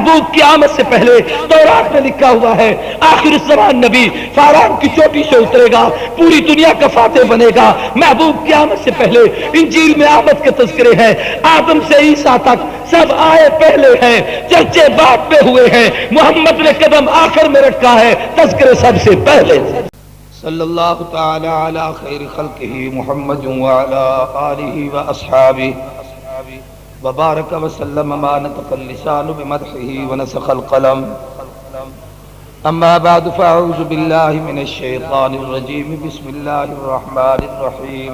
محبوب قیامت سے پہلے تورات میں لکھا ہوا ہے آخر الزمان نبی فاران کی چوٹی سے اترے گا، پوری دنیا کا فاتح بنے گا۔ محبوب قیامت سے پہلے انجیل میں آمد کے تذکرے ہیں، آدم سے عیسیٰ تک سب آئے پہلے ہیں، چرچے بعد میں ہوئے ہیں، محمد نے قدم آخر میں رکھا ہے، تذکرے سب سے پہلے۔ صلی اللہ تعالی علی خیر خلقہ محمد وعلی آلہ واصحابہ وبارک وسلم ما نطق اللسان بمدحہ ونسخ القلم، اما بعد فاعوذ باللہ من الشیطان الرجیم، بسم اللہ الرحمن الرحیم۔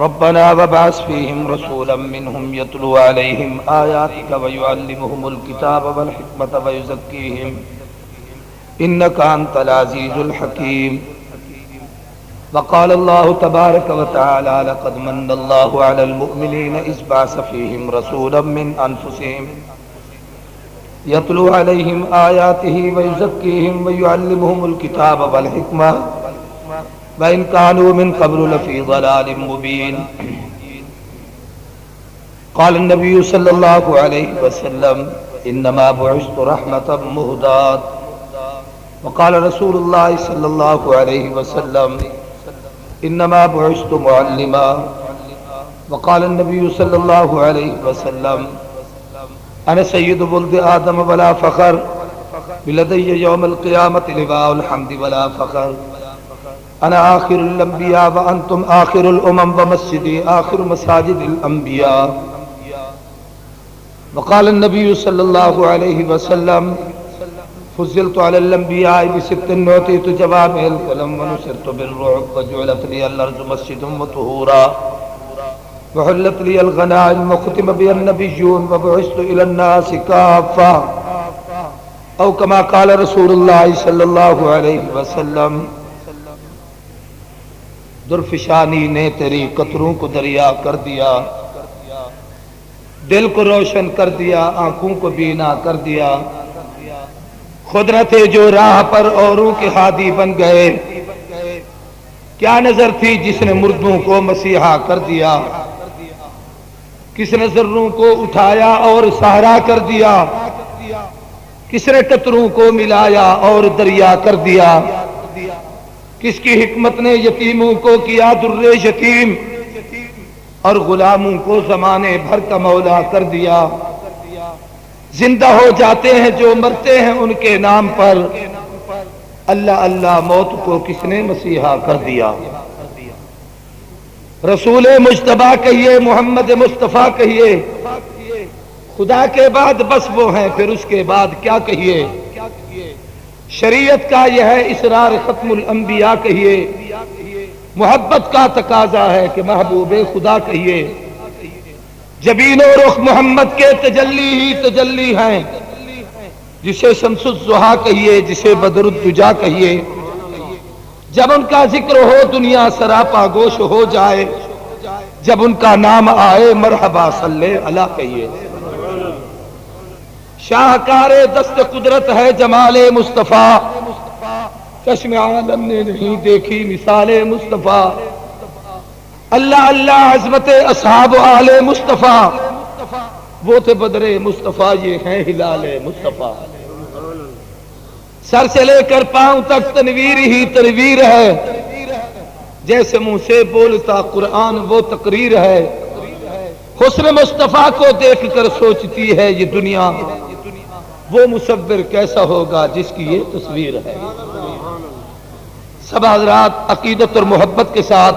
ربنا وابعث فیہم رسولا منہم یتلو علیہم آیاتک ویعلمہم الکتاب والحکمت ویزکیہم انک انت العزیز الحکیم۔ وقال اللہ تبارک وتعالی لقد من اللہ علی المؤمنین اذ بعث فیہم رسولا من انفسہم یتلو علیہم آیاتہ ویزکیہم ویعلمہم الکتاب والحکمہ وَإِن كَانُوا مِن قَبْلُ لَفِي ضَلَالٍ مُبِينٍ۔ قال النبي صلى الله عليه وسلم إنما بعثت رحمة مهداة، وقال رسول الله صلى الله عليه وسلم إنما بعثت معلما، وقال النبي صلى الله عليه وسلم أنا سيد ولد آدم ولا فخر، بلدي يوم القيامة لواء الحمد ولا فخر، انا آخر الانبیاء وانتم آخر الامم ومسجدی آخر مساجد الانبیاء۔ وقال النبی صلی اللہ علیہ وسلم فضلت علی الانبیاء بست وأوتیت جوامع الکلم ونصرت بالرعب وجعلت لی الارض مسجدا وطہورا وحلت لی الغنائم وختم بی النبیون وبعثت الى الناس کافہ، او کما قال رسول اللہ صلی اللہ علیہ وسلم۔ درفشانی نے تیری قطروں کو دریا کر دیا، دل کو روشن کر دیا، آنکھوں کو بینا کر دیا، خود نہ تھے جو راہ پر اوروں کے ہادی بن گئے، کیا نظر تھی جس نے مردوں کو مسیحا کر دیا، کس نے ذروں کو اٹھایا اور سہارا کر دیا، کس نے قطروں کو ملایا اور دریا کر دیا، کس کی حکمت نے یتیموں کو کیا در یتیم اور غلاموں کو زمانے بھر کا مولا کر دیا، زندہ ہو جاتے ہیں جو مرتے ہیں ان کے نام پر، اللہ اللہ موت کو کس نے مسیحا کر دیا۔ رسول مجتبیٰ کہیے، محمد مصطفیٰ کہیے، خدا کے بعد بس وہ ہیں، پھر اس کے بعد کیا کہیے۔ شریعت کا یہ ہے اسرار ختم الانبیاء کہیے، محبت کا تقاضا ہے کہ محبوب خدا کہیے، جبین و رخ محمد کے تجلی ہی تجلی ہیں، جسے شمس الضحیٰ کہیے، جسے بدر الدجا کہیے، جب ان کا ذکر ہو دنیا سراپا گوش ہو جائے، جب ان کا نام آئے مرحبا صلی اللہ کہیے۔ شاہکار دست قدرت ہے جمال مصطفیٰ، چشم عالم نے نہیں دیکھی مثال مصطفیٰ، اللہ اللہ عظمت اصحاب آل مصطفیٰ، وہ تھے بدر مصطفیٰ یہ ہیں ہلال مصطفیٰ، سر سے لے کر پاؤں تک تنویر ہی تنویر ہے، جیسے منہ سے بولتا قرآن وہ تقریر ہے، حسن مصطفیٰ کو دیکھ کر سوچتی ہے یہ دنیا، وہ مصور کیسا ہوگا جس کی یہ تصویر ہے۔ سب حضرات عقیدت اور محبت کے ساتھ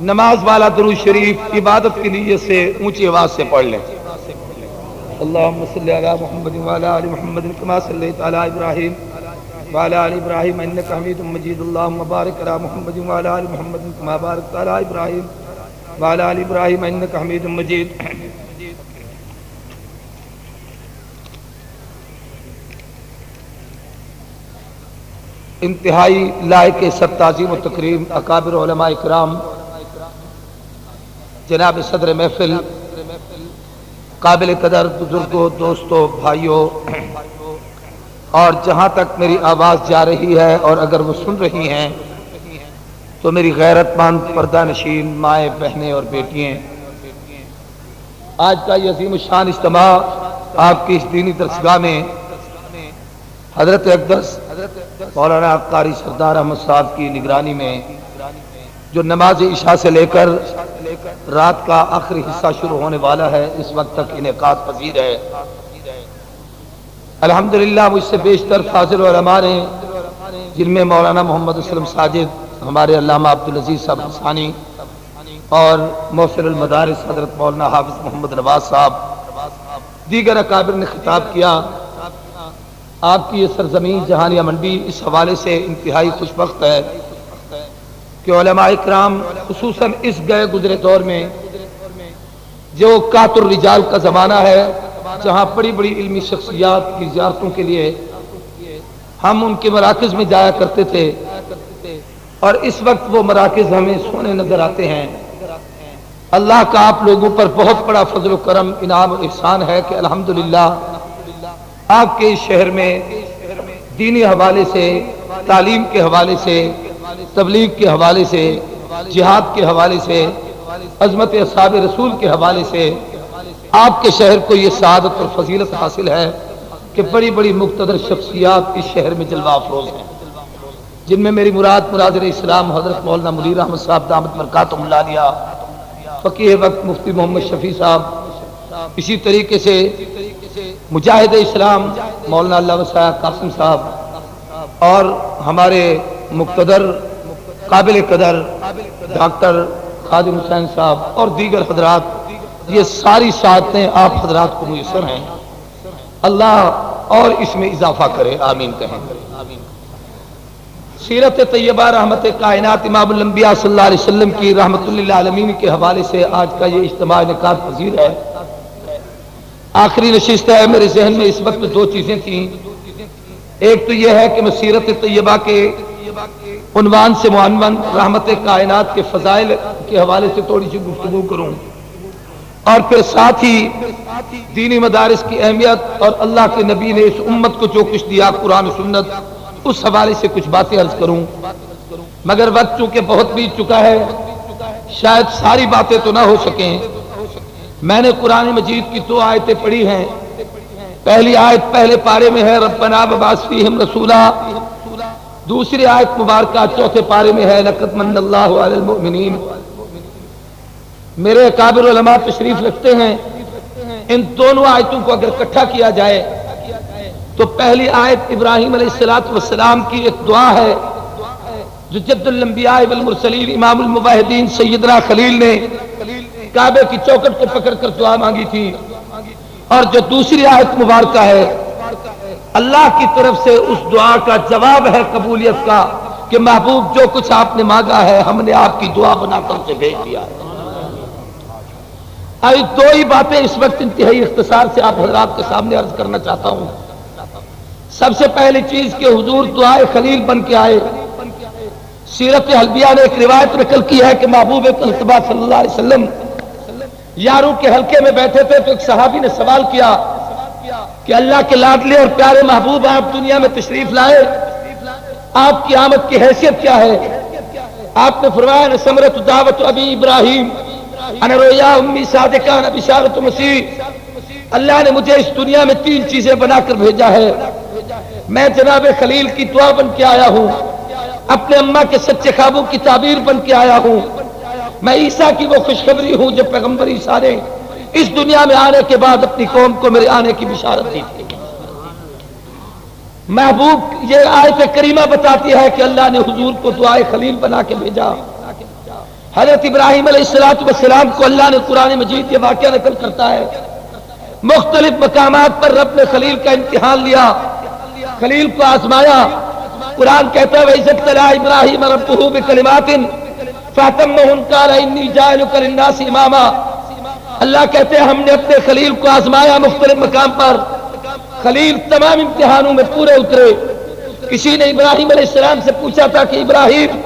نماز والا درود شریف عبادت کی نیت سے اونچی آواز سے پڑھ لیں۔ اللہم صلی علی محمد وعلی آل محمد کما صلیت علی ابراہیم وعلی آل ابراہیم انک حمید مجید، اللہم بارک علی محمد وعلی آل محمد کما بارکت علی ابراہیم وعلی آل ابراہیم انک حمید مجید۔ انتہائی لائق سب تعظیم و تکریم اکابر علماء اکرام، جناب صدر محفل، قابل قدر بزرگوں، دوستوں، بھائیوں، اور جہاں تک میری آواز جا رہی ہے اور اگر وہ سن رہی ہیں تو میری غیرت مند پردہ نشین مائیں، بہنیں اور بیٹیاں، آج کا یہ عظیم الشان اجتماع آپ کی اس دینی درسگاہ میں حضرت اقدس مولانا قاری سردار احمد صاحب کی نگرانی میں جو نماز عشاء سے لے کر رات کا آخری حصہ شروع ہونے والا ہے اس وقت تک انعقاد پذیر ہے۔ الحمدللہ مجھ سے بیشتر فاضل علماء نے، جن میں مولانا محمد اسلم ساجد، ہمارے علامہ عبدالعزیز صاحب حسانی اور موثر المدارس حضرت مولانا حافظ محمد نواز صاحب، دیگر اکابر نے خطاب کیا۔ آپ کی یہ سرزمین جہانیہ منڈی اس حوالے سے انتہائی خوش بخت ہے کہ علماء اکرام خصوصاً اس گئے گزرے دور میں جو کات الرجال کا زمانہ ہے، جہاں بڑی بڑی علمی شخصیات کی زیارتوں کے لیے ہم ان کے مراکز میں جایا کرتے تھے، اور اس وقت وہ مراکز ہمیں سونے نظر آتے ہیں۔ اللہ کا آپ لوگوں پر بہت بڑا فضل و کرم، انعام و احسان ہے کہ الحمدللہ آپ کے اس شہر میں دینی حوالے سے، تعلیم کے حوالے سے، تبلیغ کے حوالے سے، جہاد کے حوالے سے، عظمت اصحاب رسول کے حوالے سے آپ کے شہر کو یہ سعادت اور فضیلت حاصل ہے کہ بڑی بڑی مقتدر شخصیات اس شہر میں جلوہ افروز ہیں، جن میں میری مراد مناظر اسلام حضرت مولانا منیر احمد صاحب دامت برکاتہم اللہ علیہ، فقیہ وقت مفتی محمد شفیع صاحب، اسی طریقے سے مجاہد اسلام مولانا اللہ وسیع قاسم صاحب، اور ہمارے مقتدر قابل قدر ڈاکٹر خادم حسین صاحب اور دیگر حضرات، یہ ساری سعادتیں آپ حضرات کو میسر ہیں، اللہ اور اس میں اضافہ کرے، آمین کہیں۔ سیرت طیبہ رحمت کائنات امام الانبیاء صلی اللہ علیہ وسلم کی رحمت للعالمین کے حوالے سے آج کا یہ اجتماع انعقاد پذیر ہے۔ آخری نشست ہے، میرے ذہن میں اس وقت دو چیزیں تھیں۔ ایک تو یہ ہے کہ میں سیرت طیبہ کے عنوان سے معنون رحمت کائنات کے فضائل کے حوالے سے تھوڑی سی گفتگو کروں، اور پھر ساتھ ہی دینی مدارس کی اہمیت اور اللہ کے نبی نے اس امت کو جو کچھ دیا قرآن و سنت، اس حوالے سے کچھ باتیں عرض کروں، مگر وقت چونکہ بہت بیت چکا ہے شاید ساری باتیں تو نہ ہو سکیں۔ میں نے قرآن مجید کی دو آیتیں پڑھی ہیں۔ پہلی آیت پہلے پارے میں ہے ربنا وبعث فیہم رسولا، دوسری آیت مبارکہ چوتھے پارے میں ہے لقد من اللہ علی المؤمنین۔ میرے اکابر علماء تشریف رکھتے ہیں، ان دونوں آیتوں کو اگر اکٹھا کیا جائے تو پہلی آیت ابراہیم علیہ السلام کی ایک دعا ہے جو جد الانبیاء والمرسلین امام الموحدین سیدنا خلیل نے کعبے کی چوکٹ کو پکڑ کر دعا مانگی تھی، اور جو دوسری آیت مبارکہ ہے اللہ کی طرف سے اس دعا کا جواب ہے قبولیت کا کہ محبوب جو کچھ آپ نے مانگا ہے ہم نے آپ کی دعا بنا کر اسے بھیج دیا ہے۔ آئی دو ہی باتیں اس وقت انتہائی اختصار سے آپ حضرات کے سامنے عرض کرنا چاہتا ہوں۔ سب سے پہلی چیز کہ حضور دعائے خلیل بن کے آئے۔ سیرت حلبیہ نے ایک روایت نقل کی ہے کہ محبوب مصطفیٰ صلی اللہ علیہ وسلم یاروں کے حلقے میں بیٹھے تھے تو ایک صحابی نے سوال کیا کہ اللہ کے لاڈلے اور پیارے محبوب آپ دنیا میں تشریف لائے، آپ کی آمد کی حیثیت کیا ہے؟ آپ نے فرمایا نہ ثمرۃ دعوت ابی ابراہیم انا رؤیا امی صادقہ نہ بشارت مسیح۔ اللہ نے مجھے اس دنیا میں تین چیزیں بنا کر بھیجا ہے، میں جناب خلیل کی دعا بن کے آیا ہوں، اپنے اماں کے سچے خوابوں کی تعبیر بن کے آیا ہوں، میں عیسیٰ کی وہ خوشخبری ہوں جو پیغمبر عیسیٰ نے اس دنیا میں آنے کے بعد اپنی قوم کو میرے آنے کی بشارت دی تھی۔ محبوب یہ آیت کریمہ بتاتی ہے کہ اللہ نے حضور کو دعائے خلیل بنا کے بھیجا۔ حضرت ابراہیم علیہ السلام کو اللہ نے قرآن مجید یہ واقعہ نقل کرتا ہے، مختلف مقامات پر رب نے خلیل کا امتحان لیا، خلیل کو آزمایا۔ قرآن کہتا ہے وَإِذِ ابْتَلَىٰ إِبْرَاهِيمَ رَبُّهُ بِكَلِمَاتٍ فَأَتَمَّهُنَّ قَالَ إِنِّي جَاعِلُكَ لِلنَّاسِ إِمَامًا۔ اللہ کہتے ہیں ہم نے اپنے خلیل کو آزمایا مختلف مقام پر، خلیل تمام امتحانوں میں پورے اترے۔ کسی نے ابراہیم علیہ السلام سے پوچھا تھا کہ ابراہیم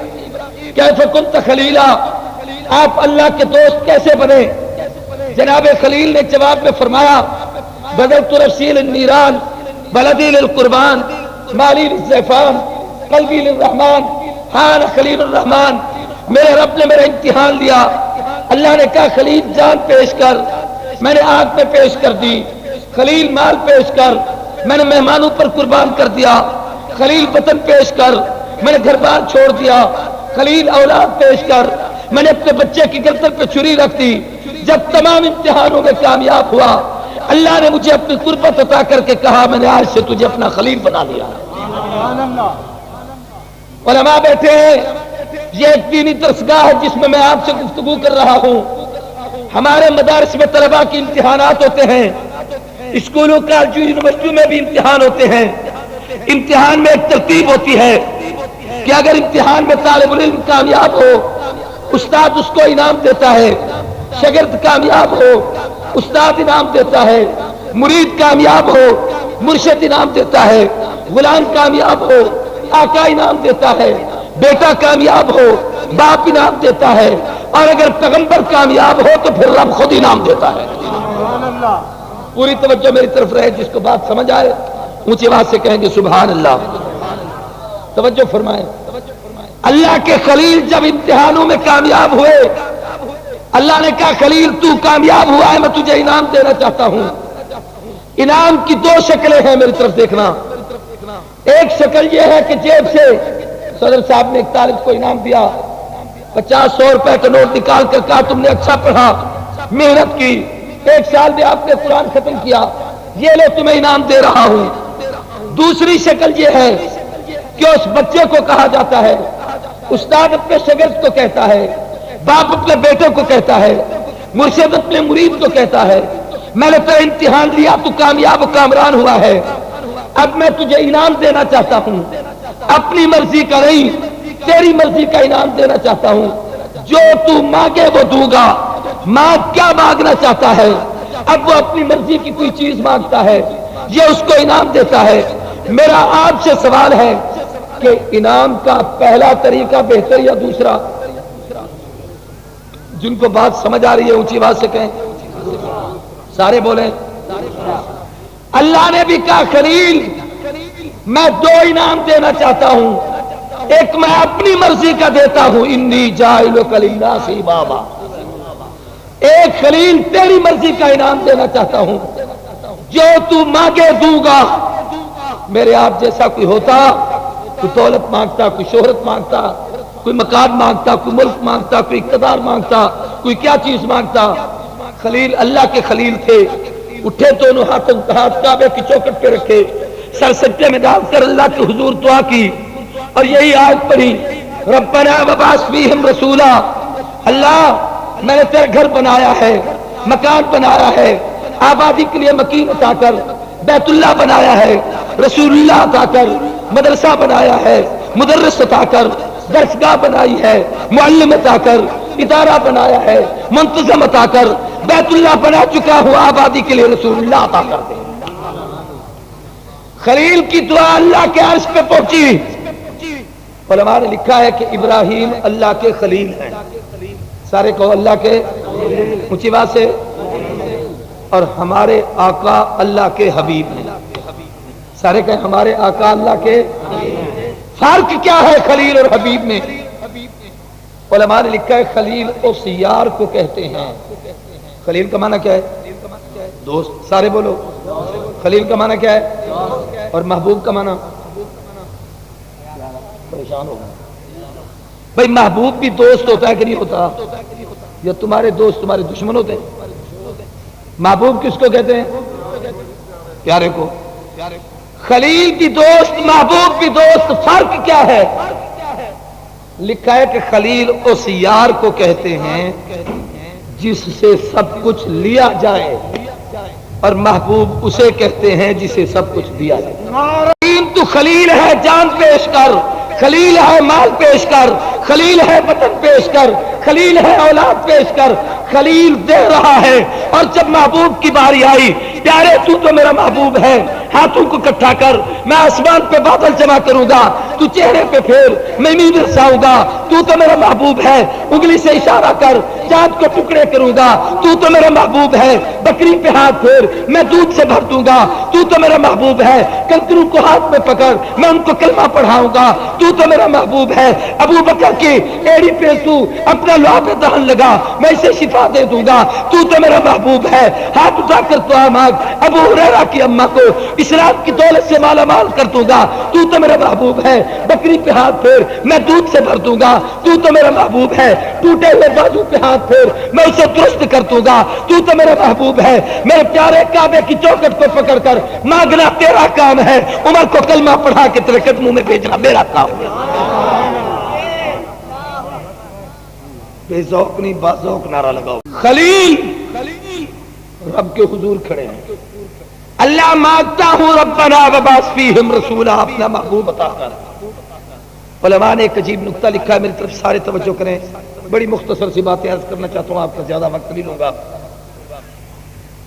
کیف کنت خلیلا، آپ اللہ کے دوست کیسے بنے؟ جناب خلیل نے جواب میں فرمایا بدلت رسیل النیران بلدی للقربان مالی للزیفان قلبی للرحمن حان خلیل الرحمن۔ میرے رب نے میرا امتحان لیا، اللہ نے کہا خلیل جان پیش کر، میں نے آگ میں پیش کر دی، خلیل مال پیش کر، میں نے مہمانوں پر قربان کر دیا، خلیل وطن پیش کر، میں نے گھر بار چھوڑ دیا، خلیل اولاد پیش کر، میں نے اپنے بچے کی گردن پہ چھری رکھ دی۔ جب تمام امتحانوں میں کامیاب ہوا، اللہ نے مجھے اپنی قربت عطا کر کے کہا میں نے آج سے تجھے اپنا خلیل بنا لیا۔ علماء بیٹھے ہیں، یہ ایک دینی درسگاہ ہے جس میں آپ سے گفتگو کر رہا ہوں۔ ہمارے مدارس میں طلباء کی امتحانات ہوتے ہیں، اسکولوں کالجوں یونیورسٹیوں میں بھی امتحان ہوتے ہیں۔ امتحان میں ایک ترتیب ہوتی ہے کہ اگر امتحان میں طالب علم کامیاب ہو، استاد اس کو انعام دیتا ہے، شاگرد کامیاب ہو، استاد انعام دیتا ہے، مرید کامیاب ہو، مرشد انعام دیتا ہے، غلام کامیاب ہو، آقا انعام دیتا ہے، بیٹا کامیاب ہو، باپ انعام دیتا ہے، اور اگر پیغمبر کامیاب ہو تو پھر رب خود انعام دیتا ہے۔ پوری توجہ میری طرف رہے، جس کو بات سمجھ آئے اونچی آواز سے کہیں گے سبحان اللہ۔ توجہ فرمائیں، اللہ کے خلیل جب امتحانوں میں کامیاب ہوئے، اللہ نے کہا خلیل تو کامیاب ہوا ہے، میں تجھے انعام دینا چاہتا ہوں۔ انعام کی دو شکلیں ہیں، میری طرف دیکھنا۔ ایک شکل یہ ہے کہ جیب سے صدر صاحب نے ایک طالب کو انعام دیا، 50-100 روپے کا نوٹ نکال کر کہا تم نے اچھا پڑھا، محنت کی، 1 سال میں آپ نے قرآن ختم کیا، یہ لو تمہیں انعام دے رہا ہوں۔ دوسری شکل یہ ہے کہ اس بچے کو کہا جاتا ہے، استاد اپنے شاگرد کو کہتا ہے، باپ اپنے بیٹے کو کہتا ہے، مرشد اپنے مرید کو کہتا ہے میں نے تیرا امتحان لیا، تو کامیاب و کامران ہوا ہے، اب میں تجھے انعام دینا چاہتا ہوں، اپنی مرضی کا نہیں تیری مرضی کا انعام دینا چاہتا ہوں، جو تو مانگے وہ دوں گا۔ ماں کیا مانگنا چاہتا ہے؟ اب وہ اپنی مرضی کی کوئی چیز مانگتا ہے، یہ اس کو انعام دیتا ہے۔ میرا آپ سے سوال ہے کہ انعام کا پہلا طریقہ بہتر یا دوسرا؟ جن کو بات سمجھ آ رہی ہے اونچی آواز سے کہیں، سارے بولیں۔ اللہ نے بھی کہا خلیل میں 2 انعام دینا چاہتا ہوں، ایک میں اپنی مرضی کا دیتا ہوں، انی جاعلک للناس اماما، ایک خلیل تیری مرضی کا انعام دینا چاہتا ہوں، جو تو مانگے دوں گا۔ میرے آپ جیسا کوئی ہوتا، کوئی دولت مانگتا، کوئی شہرت مانگتا، کوئی مکان مانگتا، کوئی ملک مانگتا، کوئی اقتدار مانگتا، کوئی کیا چیز مانگتا؟ خلیل اللہ کے خلیل تھے، اٹھے تو انہوں ہاتھ کعبے کی چوکٹ پہ رکھے، سر سجدے میں ڈال کر اللہ کے حضور دعا کی اور یہی آیت پڑھی، ربنا وبعث فیہم رسولا، اللہ میں نے تیرا گھر بنایا ہے، مکان بنایا ہے، آبادی کے لیے مکین عطا کر، بیت اللہ بنایا ہے، رسول اللہ عطا کر، مدرسہ بنایا ہے، مدرس عطا کر، درسگاہ بنائی ہے، معلم عطا کر، ادارہ بنایا ہے، منتظم عطا کر، بیت اللہ بنا چکا ہوا آبادی کے لیے رسول اللہ عطا کر دے۔ خلیل کی دعا اللہ کے عرش پہ پہنچی۔ علماء نے لکھا ہے کہ ابراہیم اللہ کے خلیل ہیں، سارے کہو اللہ کے، اونچی بات سے، اور ہمارے آقا اللہ کے حبیب ہیں، سارے کہیں ہمارے آقا اللہ کے۔ فرق کیا ہے خلیل اور حبیب میں؟ علماء نے لکھا ہے خلیل اس یار کو کہتے ہیں، خلیل کا معنی کیا ہے؟ دوست، سارے بولو، خلیل کا معنی کیا ہے؟ اور محبوب کا معنی؟ پریشان ہو گئے بھائی، محبوب بھی دوست ہوتا ہے کہ نہیں ہوتا؟ یا تمہارے دوست تمہارے دشمن ہوتے ہیں؟ محبوب کس کو کہتے ہیں؟ پیارے کو۔ خلیل بھی دوست، محبوب بھی دوست، فرق کیا ہے؟ لکھا ہے کہ خلیل اس یار کو کہتے ہیں جس سے سب کچھ لیا جائے، اور محبوب اسے کہتے ہیں جسے سب کچھ دیا جائے۔ تو خلیل ہے جان پیش کر، خلیل ہے مال پیش کر، خلیل ہے وطن پیش کر، خلیل ہے اولاد پیش کر، خلیل دے رہا ہے۔ اور جب محبوب کی باری آئی، پیارے تو میرا محبوب ہے، ہاتھوں کو اکٹھا کر، میں آسمان پہ بادل جمع کروں گا، تو چہرے پہ پھیر، میں نیند برساؤں گا، تو میرا محبوب ہے، انگلی سے اشارہ کر، چاند کو ٹکڑے کروں گا، تو میرا محبوب ہے، بکری پہ ہاتھ پھیر، میں دودھ سے بھر دوں گا، تو میرا محبوب ہے، کنکروں کو ہاتھ میں پکڑ، میں ان کو کلمہ پڑھاؤں گا، تو میرا محبوب ہے، ابو بکر کی ایڑی پہ تو اپنا لعاب دہن لگا، میں اسے شفا دفعہ دے دوں گا، تو تو میرا محبوب ہے، ہاتھ اٹھا کر دعا مانگ، ابو ہریرہ کی اماں کو اسلام کی دولت سے مالا مال کر دوں گا، تو تو میرا محبوب ہے، بکری پہ ہاتھ پھیر میں دودھ سے بھر دوں گا، تو تو میرا محبوب ہے، ٹوٹے ہوئے بازو پہ ہاتھ پھیر میں اسے درست کر دوں گا، تو تو میرا محبوب ہے، میرے پیارے کعبے کی چوکھٹ کو پکڑ کر مانگنا تیرا کام ہے، عمر کو کلمہ پڑھا کے تیرے قدموں میں بھیجنا میرا کام ہے۔ بے ذوق نہیں با ذوق نعرہ لگاؤ۔ خلیل رب کے حضور کھڑے ہیں، اللہ مانگتا ہوں ربنا وبعث فیہم رسولا، اپنا محبوب عطا کر۔ علماء نے ایک عجیب نکتہ لکھا ہے، میری طرف سارے توجہ کریں، بڑی مختصر سی باتیں عرض کرنا چاہتا ہوں، آپ کا زیادہ وقت نہیں لوں گا۔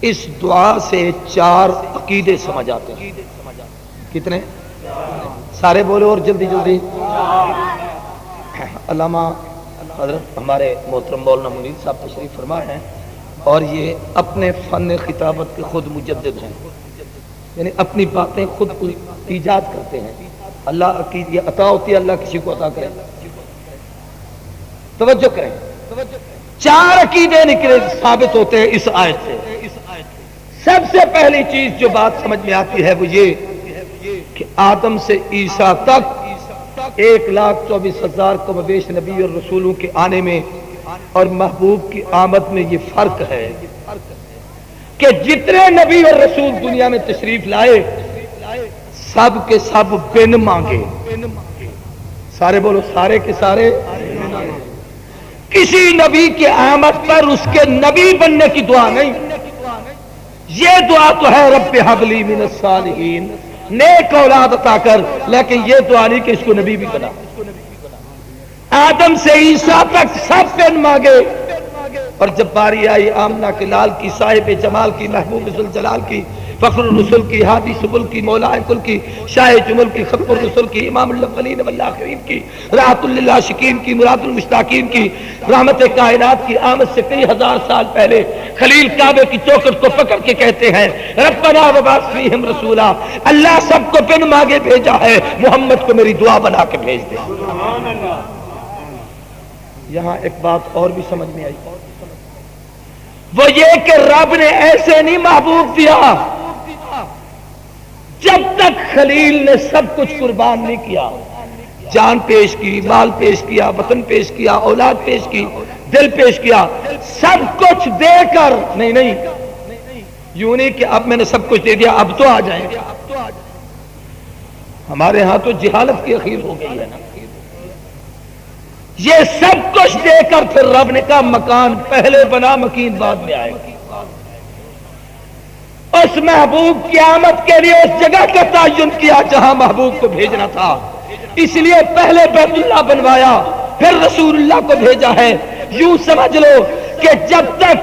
اس دعا سے 4 عقیدے سمجھ آتے ہیں۔ کتنے؟ سارے بولو اور جلدی جلدی۔ علامہ حضرت ہمارے محترم مولانا منیر صاحب تشریف فرما ہیں، اور یہ اپنے فن خطابت کے خود مجدد ہیں، یعنی اپنی باتیں خود ایجاد کرتے ہیں۔ اللہ کی یہ عطا ہوتی ہے، اللہ کسی کو عطا کرے۔ توجہ کریں، 4 عقیدے نکلے ثابت ہوتے ہیں اس آیت سے۔ سب سے پہلی چیز جو بات سمجھ میں آتی ہے وہ یہ کہ آدم سے عیسیٰ تک 1,24,000 کم بیش نبی اور رسولوں کے آنے میں اور محبوب کی آمد میں یہ فرق ہے کہ جتنے نبی اور رسول دنیا میں تشریف لائے سب کے سب بن مانگے۔ سارے بولو، سارے کے سارے۔ کسی نبی کے آمد پر اس کے نبی بننے کی دعا نہیں، یہ دعا تو ہے رب حب لی من الصالحین، نیک اولاد عطا کر، لیکن یہ دعا نہیں کہ اس کو نبی بھی بنا۔ آدم سے عیسیٰ تک سب بن مانگے، اور جب باری آئی آمنہ کے لال کی، صاحب جمال کی، محبوب ذوالجلال کی، فخر الرسل کی، ہادی سبل کی، مولا کل کی، شاہ جمل کی، ختم الرسل کی، امام الاولین والآخرین کی، راحت للعاشقین کی، مراد المشتاقین کی، رحمت کائنات کی آمد سے کئی ہزار سال پہلے خلیل کعبے کی چوکھٹ کو پکڑ کے کہتے ہیں ربنا وبعث فیہم رسولا، اللہ سب کو بن مانگے بھیجا ہے، محمد کو میری دعا بنا کے بھیج دے۔ یہاں ایک بات اور بھی سمجھ میں آئی، وہ یہ کہ رب نے ایسے نہیں محبوب دیا جب تک خلیل نے سب کچھ قربان نہیں کیا، جان پیش کی، مال پیش کیا، وطن پیش کیا، اولاد پیش کی، دل پیش کیا، سب کچھ دے کر نہیں یوں نہیں کہ اب میں نے سب کچھ دے دیا اب تو آ جائیں۔ ہمارے ہاں تو جہالت کی اخیر ہو گئی ہے نا، یہ سب کچھ دے کر پھر رب نے کہا مکان پہلے بنا مکین بعد میں آئے گا۔ اس محبوب کی آمد کے لیے اس جگہ کا تعین کیا جہاں محبوب کو بھیجنا تھا، اس لیے پہلے بیت اللہ بنوایا پھر رسول اللہ کو بھیجا ہے۔ یوں سمجھ لو کہ جب تک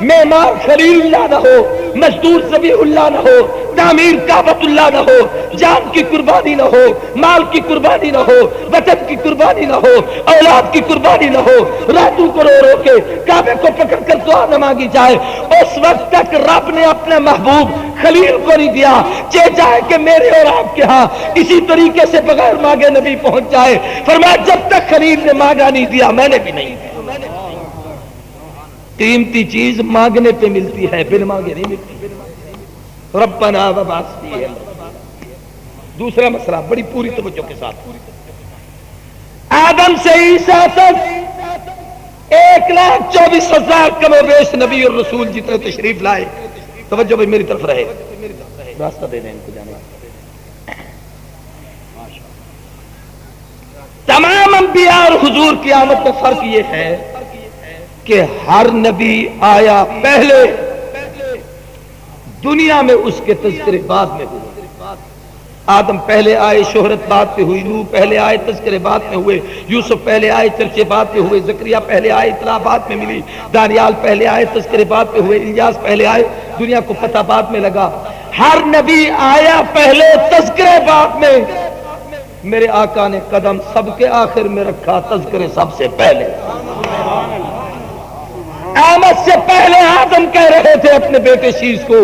معمار خلیل اللہ نہ ہو، مزدور ذبیح اللہ نہ ہو، تعمیر کعبۃ اللہ نہ ہو، جان کی قربانی نہ ہو، مال کی قربانی نہ ہو، وطن کی قربانی نہ ہو، اولاد کی قربانی نہ ہو، راتوں کو رو رو کے کعبے کو پکڑ کر دعا نہ مانگی جائے، اس وقت تک رب نے اپنے محبوب خلیل کو نہیں دیا چاہے کہ میرے اور آپ کے ہاں اسی طریقے سے بغیر مانگے نبی پہنچ جائے۔ فرمایا جب تک خلیل نے مانگا نہیں دیا میں نے بھی نہیں دیا۔ قیمتی چیز مانگنے پہ ملتی ہے، بن مانگے نہیں ملتی۔ ربنا وبعث فیہم۔ دوسرا مسئلہ بڑی پوری توجہ کے ساتھ، آدم سے عیسیٰ تک 1,24,000 کم و بیش نبی اور رسول جتنے تشریف لائے، توجہ بھائی میری طرف رہے، راستہ دے دیں ان کو جانے۔ تمام انبیاء اور حضور کی آمد میں فرق یہ ہے کہ ہر نبی آیا پہلے، دنیا میں اس کے تذکرے بعد میں ہوئے۔ آدم پہلے آئے، شہرت بعد پہ ہوئی، نوح پہلے آئے، تذکرے بعد میں ہوئے، یوسف پہلے آئے، چرچے بعد میں ہوئے، زکریا پہلے آئے، اطلاع بعد میں ملی، دانیال پہلے آئے، تذکرے بعد میں ہوئے، الیاس پہلے آئے، دنیا کو پتہ بعد میں لگا۔ ہر نبی آیا پہلے، تذکرے بعد میں۔ میرے آقا نے قدم سب کے آخر میں رکھا، تذکرے سب سے پہلے۔ آمد سے پہلے آدم کہہ رہے تھے اپنے بیٹے شیش کو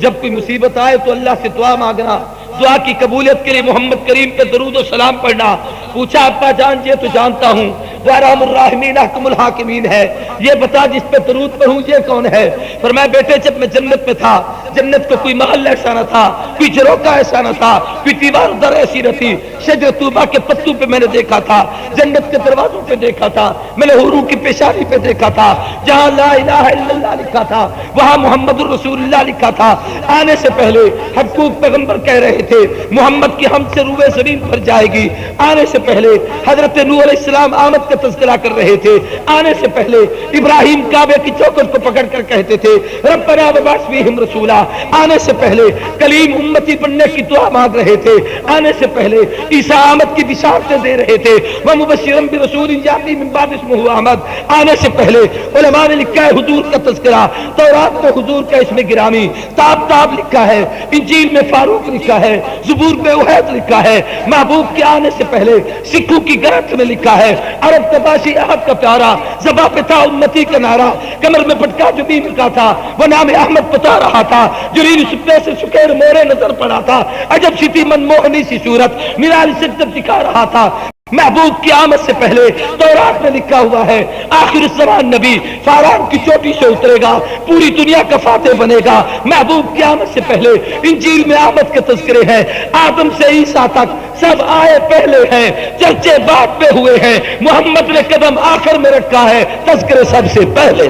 جب کوئی مصیبت آئے تو اللہ سے دعا مانگنا، دعا کی قبولیت کے لیے محمد کریم پہ درود و سلام پڑھنا۔ پوچھا ابا جان یہ تو جانتا ہوں وارحم الراحمین احکم الحاکمین ہے، یہ بتا جس پہ درود پڑھوں یہ کون ہے؟ فرمایا بیٹے جب میں جنت میں تھا، جنت کا کوئی محل ایسا نہ تھا، کوئی جروکا ایسا نہ تھا، کوئی دیوار در ایسی نہ تھی، شجر طوبہ کے پتوں پہ میں نے دیکھا تھا، جنت کے دروازوں پہ دیکھا تھا، میں نے حوروں کی پیشانی پہ دیکھا تھا، جہاں لا الہ الا اللہ لکھا تھا وہاں محمد الرسول اللہ لکھا تھا۔ آنے سے پہلے حقوق پیغمبر کہہ رہے تھے محمد کی حمد سے روئے زمین پر جائے گی، آنے سے پہلے حضرت نوح علیہ السلام آمد کا تذکرہ کر رہے تھے، آنے سے پہلے ابراہیم کعبے کی چوکھٹ کو پکڑ کر کہتے تھے ربنا وابعث فیہم رسولا، آنے سے پہلے کلیم امتی بننے کی دعا مانگ رہے تھے، آنے سے پہلے عیسیٰ آمد کی بشارتیں دے رہے تھے ومبشرا برسول یاتی من بعد اسمہ احمد، آنے سے پہلے علماء نے لکھا ہے حضور کا تذکرہ، تورات میں حضور کا اسم گرامی تاب لکھا ہے، انجیل میں فاروق لکھا ہے، زبور میں وحید لکھا ہے، محبوب کے آنے سے پہلے سکھوں کی گرنتھ میں لکھا ہے عرب تباشی احد کا پیارا، زباں پہ تھا امتی کا نعرہ، کمر میں پٹکا جو بیم کا تھا وہ نام احمد بتا رہا تھا، جلیل سپنے سے سکیر مورے نظر پڑا تھا، عجب سی تھی منموہنی سی صورت نرالی شدت دکھا رہا تھا۔ محبوب کی آمد سے پہلے تورات میں لکھا ہوا ہے آخر الزمان نبی فاران کی چوٹی سے اترے گا، پوری دنیا کا فاتح بنے گا۔ محبوب کی آمد سے پہلے انجیل میں آمد کے تذکرے ہیں، آدم سے عیسیٰ تک سب آئے پہلے ہیں، چرچے بعد پہ ہوئے ہیں، محمد نے قدم آخر میں رکھا ہے، تذکرے سب سے پہلے۔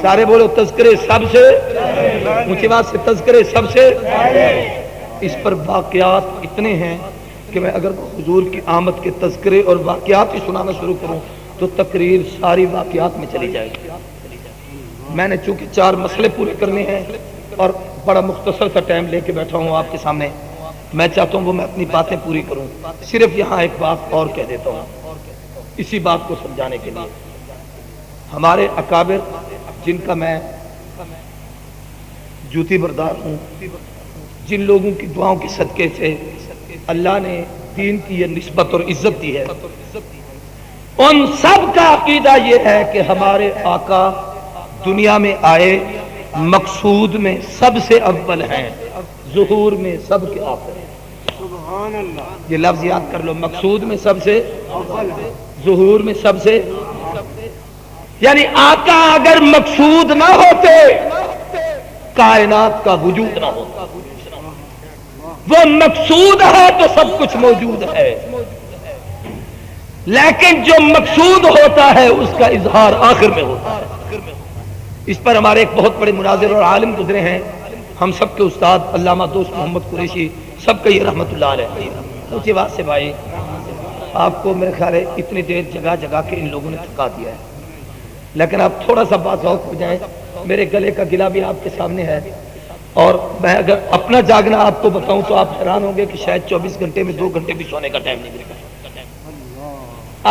سارے بولو تذکرے سب سے اونچی بات سے، تذکرے سب سے۔ اس پر واقعات اتنے ہیں کہ میں اگر حضور کی آمد کے تذکرے اور واقعات ہی سنانا شروع کروں تو تقریر ساری واقعات میں چلی جائے گی۔ میں نے چونکہ 4 مسئلے پورے کرنے ہیں اور بڑا مختصر سا ٹائم لے کے بیٹھا ہوں آپ کے سامنے، میں چاہتا ہوں وہ میں اپنی باتیں پوری کروں، صرف یہاں ایک بات اور کہہ دیتا ہوں اسی بات کو سمجھانے کے لیے۔ ہمارے اکابر جن کا میں جوتی بردار ہوں، جن لوگوں کی دعاؤں کے صدقے سے اللہ نے دین کی یہ نسبت اور عزت دی ہے، ان سب کا عقیدہ یہ ہے کہ ہمارے آقا دنیا میں آئے مقصود میں سب سے اول ہیں، ظہور میں سب کے آخر ہیں۔ سبحان اللہ، یہ لفظ یاد کر لو، مقصود میں سب سے اول ہے، ظہور میں سب سے، یعنی آقا اگر مقصود نہ ہوتے کائنات کا وجود نہ ہوتا، وہ مقصود ہے تو سب کچھ موجود ہے، لیکن جو مقصود ہوتا ہے اس کا اظہار آخر میں ہوتا ہے۔ اس پر ہمارے ایک بہت بڑے مناظر اور عالم گزرے ہیں، ہم سب کے استاد علامہ دوست محمد قریشی، سب کا یہ رحمت اللہ علیہ۔ اسی بات سے بھائی آپ کو میرے خیال ہے اتنی دیر جگہ جگہ کے ان لوگوں نے تھکا دیا ہے، لیکن آپ تھوڑا سا بات ذوق ہو جائیں، میرے گلے کا گلا بھی آپ کے سامنے ہے، اور میں اگر اپنا جاگنا آپ کو بتاؤں تو آپ حیران ہوں گے کہ شاید 24 گھنٹے میں 2 گھنٹے بھی سونے کا ٹائم نہیں ملے گا۔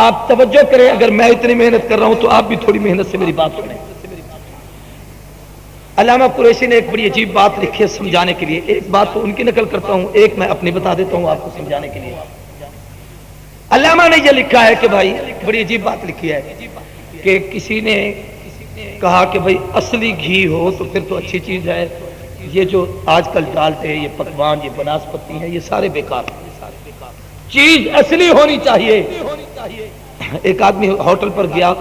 آپ توجہ کریں، اگر میں اتنی محنت کر رہا ہوں تو آپ بھی تھوڑی محنت سے میری بات سنیں۔ علامہ قریشی نے ایک بڑی عجیب بات لکھی ہے سمجھانے کے لیے، ایک بات تو ان کی نقل کرتا ہوں، ایک میں اپنی بتا دیتا ہوں آپ کو سمجھانے کے لیے۔ علامہ نے یہ لکھا ہے کہ بھائی بڑی عجیب بات لکھی ہے کہ کسی نے کہا کہ بھائی اصلی گھی ہو تو پھر تو اچھی چیز ہے، یہ جو آج کل ڈالتے ہیں یہ پکوان، یہ بناسپتی ہیں، یہ سارے بیکار ہیں، چیز اصلی ہونی چاہیے۔ ایک آدمی ہوٹل پر گیا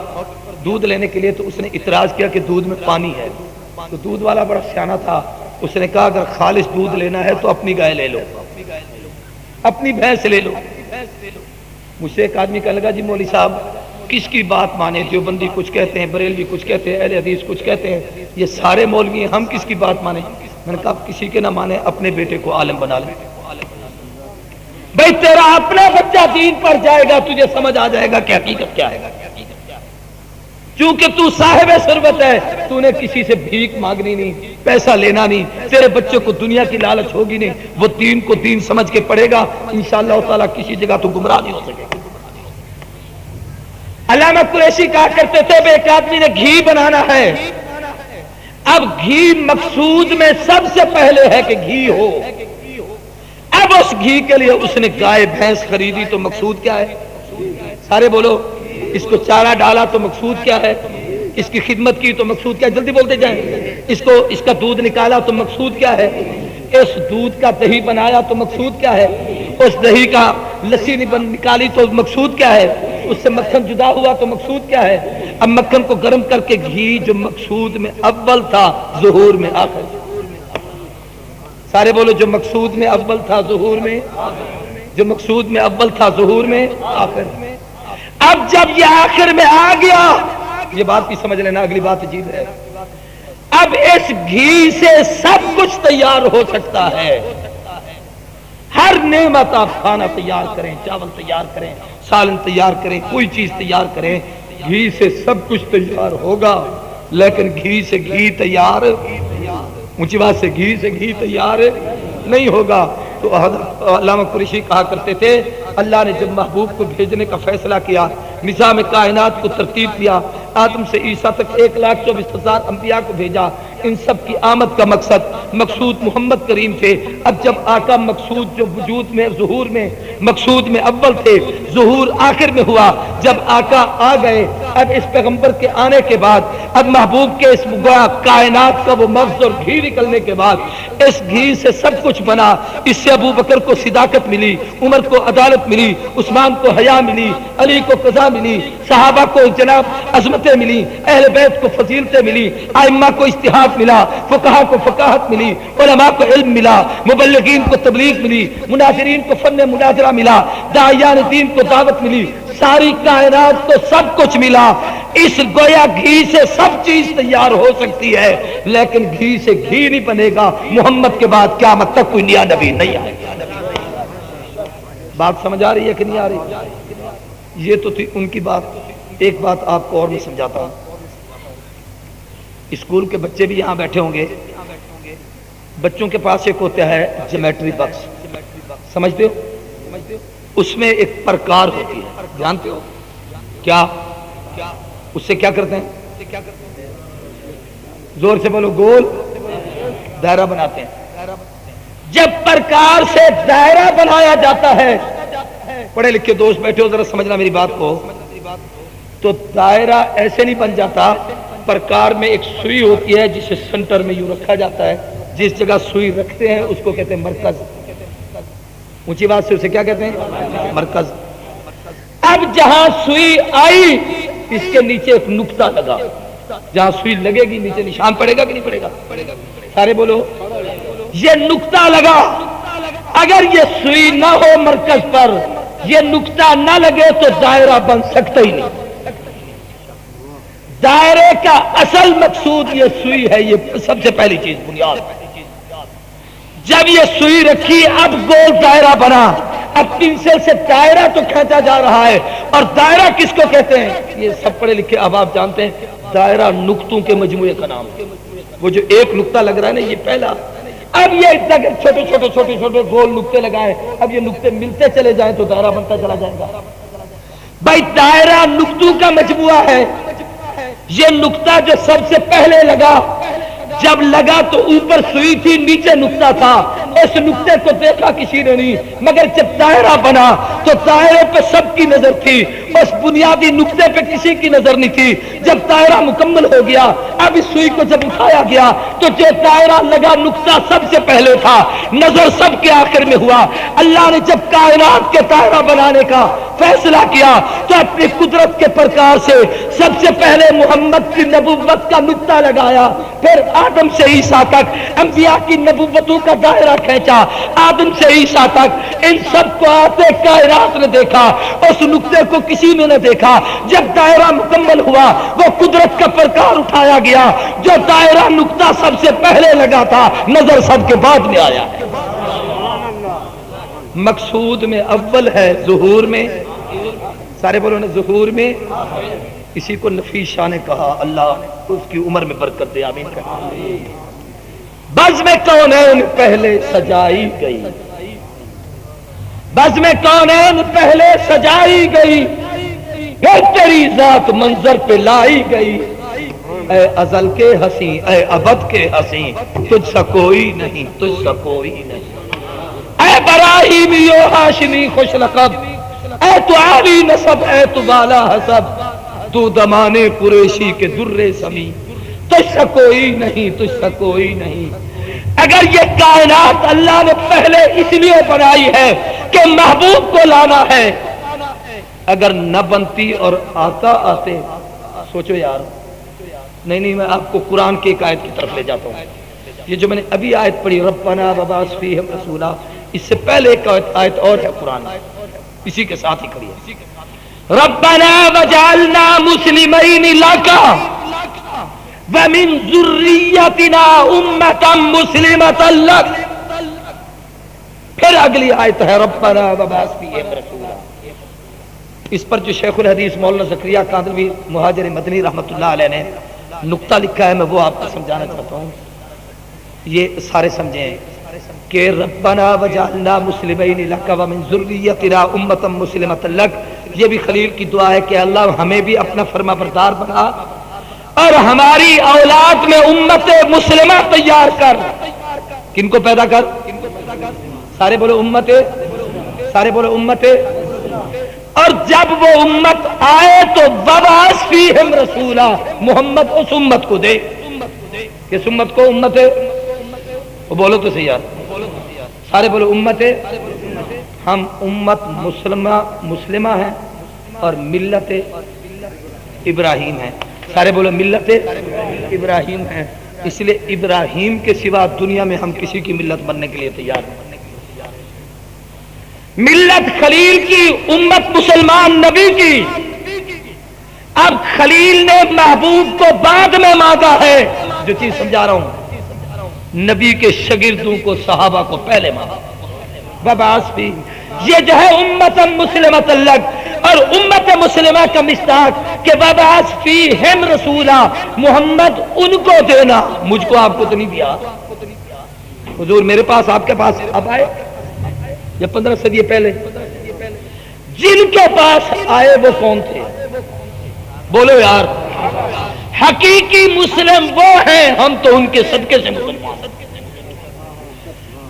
دودھ لینے کے لیے تو اس نے اعتراض کیا کہ دودھ میں پانی ہے، تو دودھ والا بڑا سیانا تھا، اس نے کہا اگر خالص دودھ لینا ہے تو اپنی گائے لے لو، اپنی بھینس لے لو۔ مجھ سے ایک آدمی کہنے لگا جی مولوی صاحب کس کی بات مانے، دیوبندی کچھ کہتے ہیں، بریلوی کچھ کہتے ہیں، اہل حدیث کچھ کہتے ہیں، یہ سارے مولوی ہیں، ہم کس کی بات مانیں؟ میں نے کہا کسی کے نہ مانے، اپنے بیٹے کو عالم بنا لیں۔ بھائی تیرا اپنا بچہ دین پر جائے گا تجھے سمجھ آ جائے گا کہ حقیقت کیا ہے، چونکہ تو صاحب ثروت ہے، تو نے کسی سے بھیک مانگنی نہیں، پیسہ لینا نہیں، تیرے بچے کو دنیا کی لالچ ہوگی نہیں، وہ دین کو دین سمجھ کے پڑھے گا، انشاءاللہ تعالیٰ کسی جگہ تو گمراہ نہیں ہو سکے گا۔ علامہ قریشی کہا کرتے تھے ایک آدمی نے گھی بنانا ہے، اب گھی مقصود میں سب سے پہلے ہے کہ گھی ہو، اب اس گھی کے لیے اس نے گائے بھینس خریدی تو مقصود کیا ہے؟ سارے بولو، اس کو چارہ ڈالا تو مقصود کیا ہے؟ اس کی خدمت کی تو مقصود کیا ہے؟ جلدی بولتے جائیں۔ اس کا دودھ نکالا تو مقصود کیا ہے؟ اس دودھ کا دہی بنایا تو مقصود کیا ہے؟ اس دہی کا لسی نکالی تو مقصود کیا ہے؟ اس سے مکھن جدا ہوا تو مقصود کیا ہے؟ اب مکھن کو گرم کر کے گھی جو مقصود میں اول تھا ظہور میں آخر، سارے بولو، جو مقصود میں اول تھا ظہور میں، جو مقصود میں اول تھا ظہور میں آخر۔ اب جب یہ آخر میں آ گیا، یہ بات بھی سمجھ لینا، اگلی بات عجیب ہے، اب اس گھی سے سب کچھ تیار ہو سکتا ہے، ہر نعمت آپ کھانا تیار کریں، چاول تیار کریں، سالن تیار کریں، کوئی چیز تیار کریں، گھی سے سب کچھ تیار ہوگا، لیکن گھی سے گھی تیار، اونچی بات سے گھی تیار نہیں ہوگا۔ تو علامہ قریشی کہا کرتے تھے، اللہ نے جب محبوب کو بھیجنے کا فیصلہ کیا، نظام کائنات کو ترتیب دیا، آدم سے عیسیٰ تک 1,24,000 انبیاء کو بھیجا، ان سب کی آمد کا مقصود محمد کریم تھے۔ اب جب آقا مقصود جو وجود میں ظہور میں مقصود میں اول تھے، ظہور آخر میں ہوا، جب آقا آ گئے، اب اس پیغمبر کے آنے کے بعد، اب محبوب کے اس کائنات کا وہ مغز اور گھی نکلنے کے بعد، اس گھی سے سب کچھ بنا۔ اس سے ابو بکر کو صداقت ملی، عمر کو عدالت ملی، عثمان کو حیا ملی، علی کو قضا ملی، صحابہ کو جناب عظمتیں ملی، اہل بیت کو فضیلتیں ملی، ائمہ کو اجتہاد ملا، فقہا کو فقاہت ملی، علماء کو علم ملا، مبلغین کو تبلیغ ملی، مناظرین کو فن مناظرہ ملا، داعیان دین کو دعوت ملی، ساری کائنات کو سب کچھ ملا۔ اس گویا گھی سے سب چیز تیار ہو سکتی ہے، لیکن گھی سے گھی نہیں بنے گا۔ محمد کے بعد قیامت تک کوئی نیا نبی نہیں آئے گا۔ بات سمجھ آ رہی ہے کہ نہیں آ رہی؟ یہ تو تھی ان کی بات۔ ایک بات آپ کو اور میں سمجھاتا ہوں، اسکول کے بچے بھی یہاں بیٹھے ہوں گے، بچوں کے پاس ایک ہوتا ہے جیومیٹری باکس، سمجھتے ہو؟ اس میں ایک پرکار ہوتی ہے، جانتے ہو کیا؟ اس سے کیا کرتے ہیں؟ زور سے بولو، گول دائرہ بناتے ہیں۔ جب پرکار سے دائرہ بنایا جاتا ہے، پڑھے لکھے دوست بیٹھے ہو ذرا سمجھنا میری بات کو، تو دائرہ ایسے نہیں بن جاتا۔ پرکار میں ایک سوئی ہوتی ہے جسے سنٹر میں یوں رکھا جاتا ہے، جس جگہ سوئی رکھتے ہیں اس کو کہتے ہیں مرکز۔ اونچی بات سے اسے کیا کہتے ہیں؟ مرکز۔ اب جہاں سوئی آئی، اس کے نیچے ایک نقطہ لگا، جہاں سوئی لگے گی نیچے نشان پڑے گا کہ نہیں پڑے گا؟ سارے بولو، یہ نقطہ لگا۔ اگر یہ سوئی نہ ہو مرکز پر، یہ نقطہ نہ لگے تو دائرہ بن سکتا ہی نہیں۔ دائرے کا اصل مقصود یہ سوئی ہے، یہ سب سے پہلی چیز، بنیاد۔ جب یہ سوئی رکھی، اب گول دائرہ بنا، اب پنسل سے دائرہ تو کھینچا جا رہا ہے، اور دائرہ کس کو کہتے ہیں؟ یہ سب پڑھے لکھے احباب جانتے ہیں، دائرہ نقطوں کے مجموعے کا نام۔ وہ جو ایک نقطہ لگ رہا ہے نا، یہ پہلا۔ اب یہ چھوٹے چھوٹے گول نقطے لگائے، اب یہ نقطے ملتے چلے جائیں تو دائرہ بنتا چلا جائے گا۔ بھائی دائرہ نقطوں کا مجموعہ ہے۔ یہ نقطہ جو سب سے پہلے لگا، جب لگا تو اوپر سوئی تھی، نیچے نقطہ تھا، اس نقطے کو دیکھا کسی نے نہیں، مگر جب دائرہ بنا تو دائرے پہ سب کی نظر تھی، اس بنیادی نقطے پہ کسی کی نظر نہیں تھی۔ جب دائرہ مکمل ہو گیا، اب اس سوئی کو جب اٹھایا گیا تو جو دائرہ لگا نقطہ سب سے پہلے تھا، نظر سب کے آخر میں ہوا۔ اللہ نے جب کائنات کے دائرہ بنانے کا فیصلہ کیا تو اپنی قدرت کے پرکار سے سب سے پہلے محمد کی نبوت کا نقطہ لگایا، پھر آدم سے عیسیٰ تک انبیاء کی نبوتوں کا دائرہ کھینچا، آدم سے عیسیٰ تک ان سب کو آتے کائنات نے دیکھا، اس نقطے کو کسی نے نہ دیکھا۔ جب دائرہ مکمل ہوا، وہ قدرت کا پرکار اٹھایا گیا، جو دائرہ نقطہ سب سے پہلے لگا تھا، نظر سب کے بعد میں آیا۔ مقصود میں اول ہے، ظہور میں، سارے بولو نا، ظہور میں۔ اسی کو نفیس شاہ نے کہا، اللہ اس کی عمر میں برکت دے، آمین کہا۔ بزم کونین پہلے سجائی گئی، بزم کونین پہلے سجائی گئی، پھر تیری ذات منظر پہ لائی گئی۔ اے ازل کے ہنسی، اے ابد کے ہنسی، تجھ سا کوئی نہیں، تجھ سا کوئی نہیں۔ اے براہیمی و ہاشمی خوش لقب، اے تو عالی نسب، اے تو بالا حسب، تو دمانے قریشی کے در سمی، تجھ سا کوئی نہیں، تجھ سا کوئی نہیں۔ اگر یہ کائنات اللہ نے پہلے اس لیے بنائی ہے کہ محبوب کو لانا ہے، اگر نہ بنتی اور آقا آتے، سوچو یار. نہیں میں آپ کو قرآن کی ایک آیت کی طرف لے جاتا ہوں. یہ جو میں نے ابھی آیت پڑھی ربنا وبعث فیہم رسولا، اس سے پہلے ایک آیت اور ہے قرآن اسی کے ساتھ ہی کھڑی ہے. ربنا وجعلنا مسلمین لک ومن ذریتنا امة مسلمة لک. پھر اگلی آیت ہے ربنا وبعث فیہم رسولا. اس پر جو شیخ الحدیث مولانا زکریا کاندھلوی مہاجر مدنی رحمۃ اللہ علیہ نے نقطہ لکھا ہے، میں وہ آپ کو سمجھانا چاہتا ہوں. یہ سارے سمجھیں کہ ربنا وجعلنا مسلمین لک ومن ذریتنا امۃ مسلمۃ لک. یہ بھی خلیل کی دعا ہے کہ اللہ ہمیں بھی اپنا فرما بردار بنا اور ہماری اولاد میں امت مسلمہ تیار کر. کن کو پیدا کر؟ سارے بولو امت، سارے بولو امت. اور جب وہ امت آئے تو وبعث فیہم رسولا، محمد اس امت کو دے. کس امت کو؟ امت ہے. وہ بولو تو صحیح یار، سارے بولو امت ہے. ہم امت مسلمہ ہیں اور ملت ابراہیم ہے. سارے بولو ملت ابراہیم ہے. اس لیے ابراہیم کے سوا دنیا میں ہم کسی کی ملت بننے کے لیے تیار نہیں. ملت خلیل کی، امت مسلمان نبی کی. اب خلیل نے محبوب کو بعد میں مانگا ہے. جو چیز سمجھا رہا ہوں، نبی کے شاگردوں کو صحابہ کو پہلے مانگا. وبعث بھی یہ جو ہے امت مسلمۃ لک، اور امت مسلمہ کا مصداق کہ وبعث فیہم رسولا، محمد ان کو دینا، مجھ کو آپ کو تو نہیں دیا. حضور میرے پاس آپ کے پاس اب آئے یا 15 صدی پہلے؟ جن کے پاس آئے وہ کون تھے؟ بولو یار. حقیقی مسلم وہ ہیں، ہم تو ان کے صدقے سے مسلمان.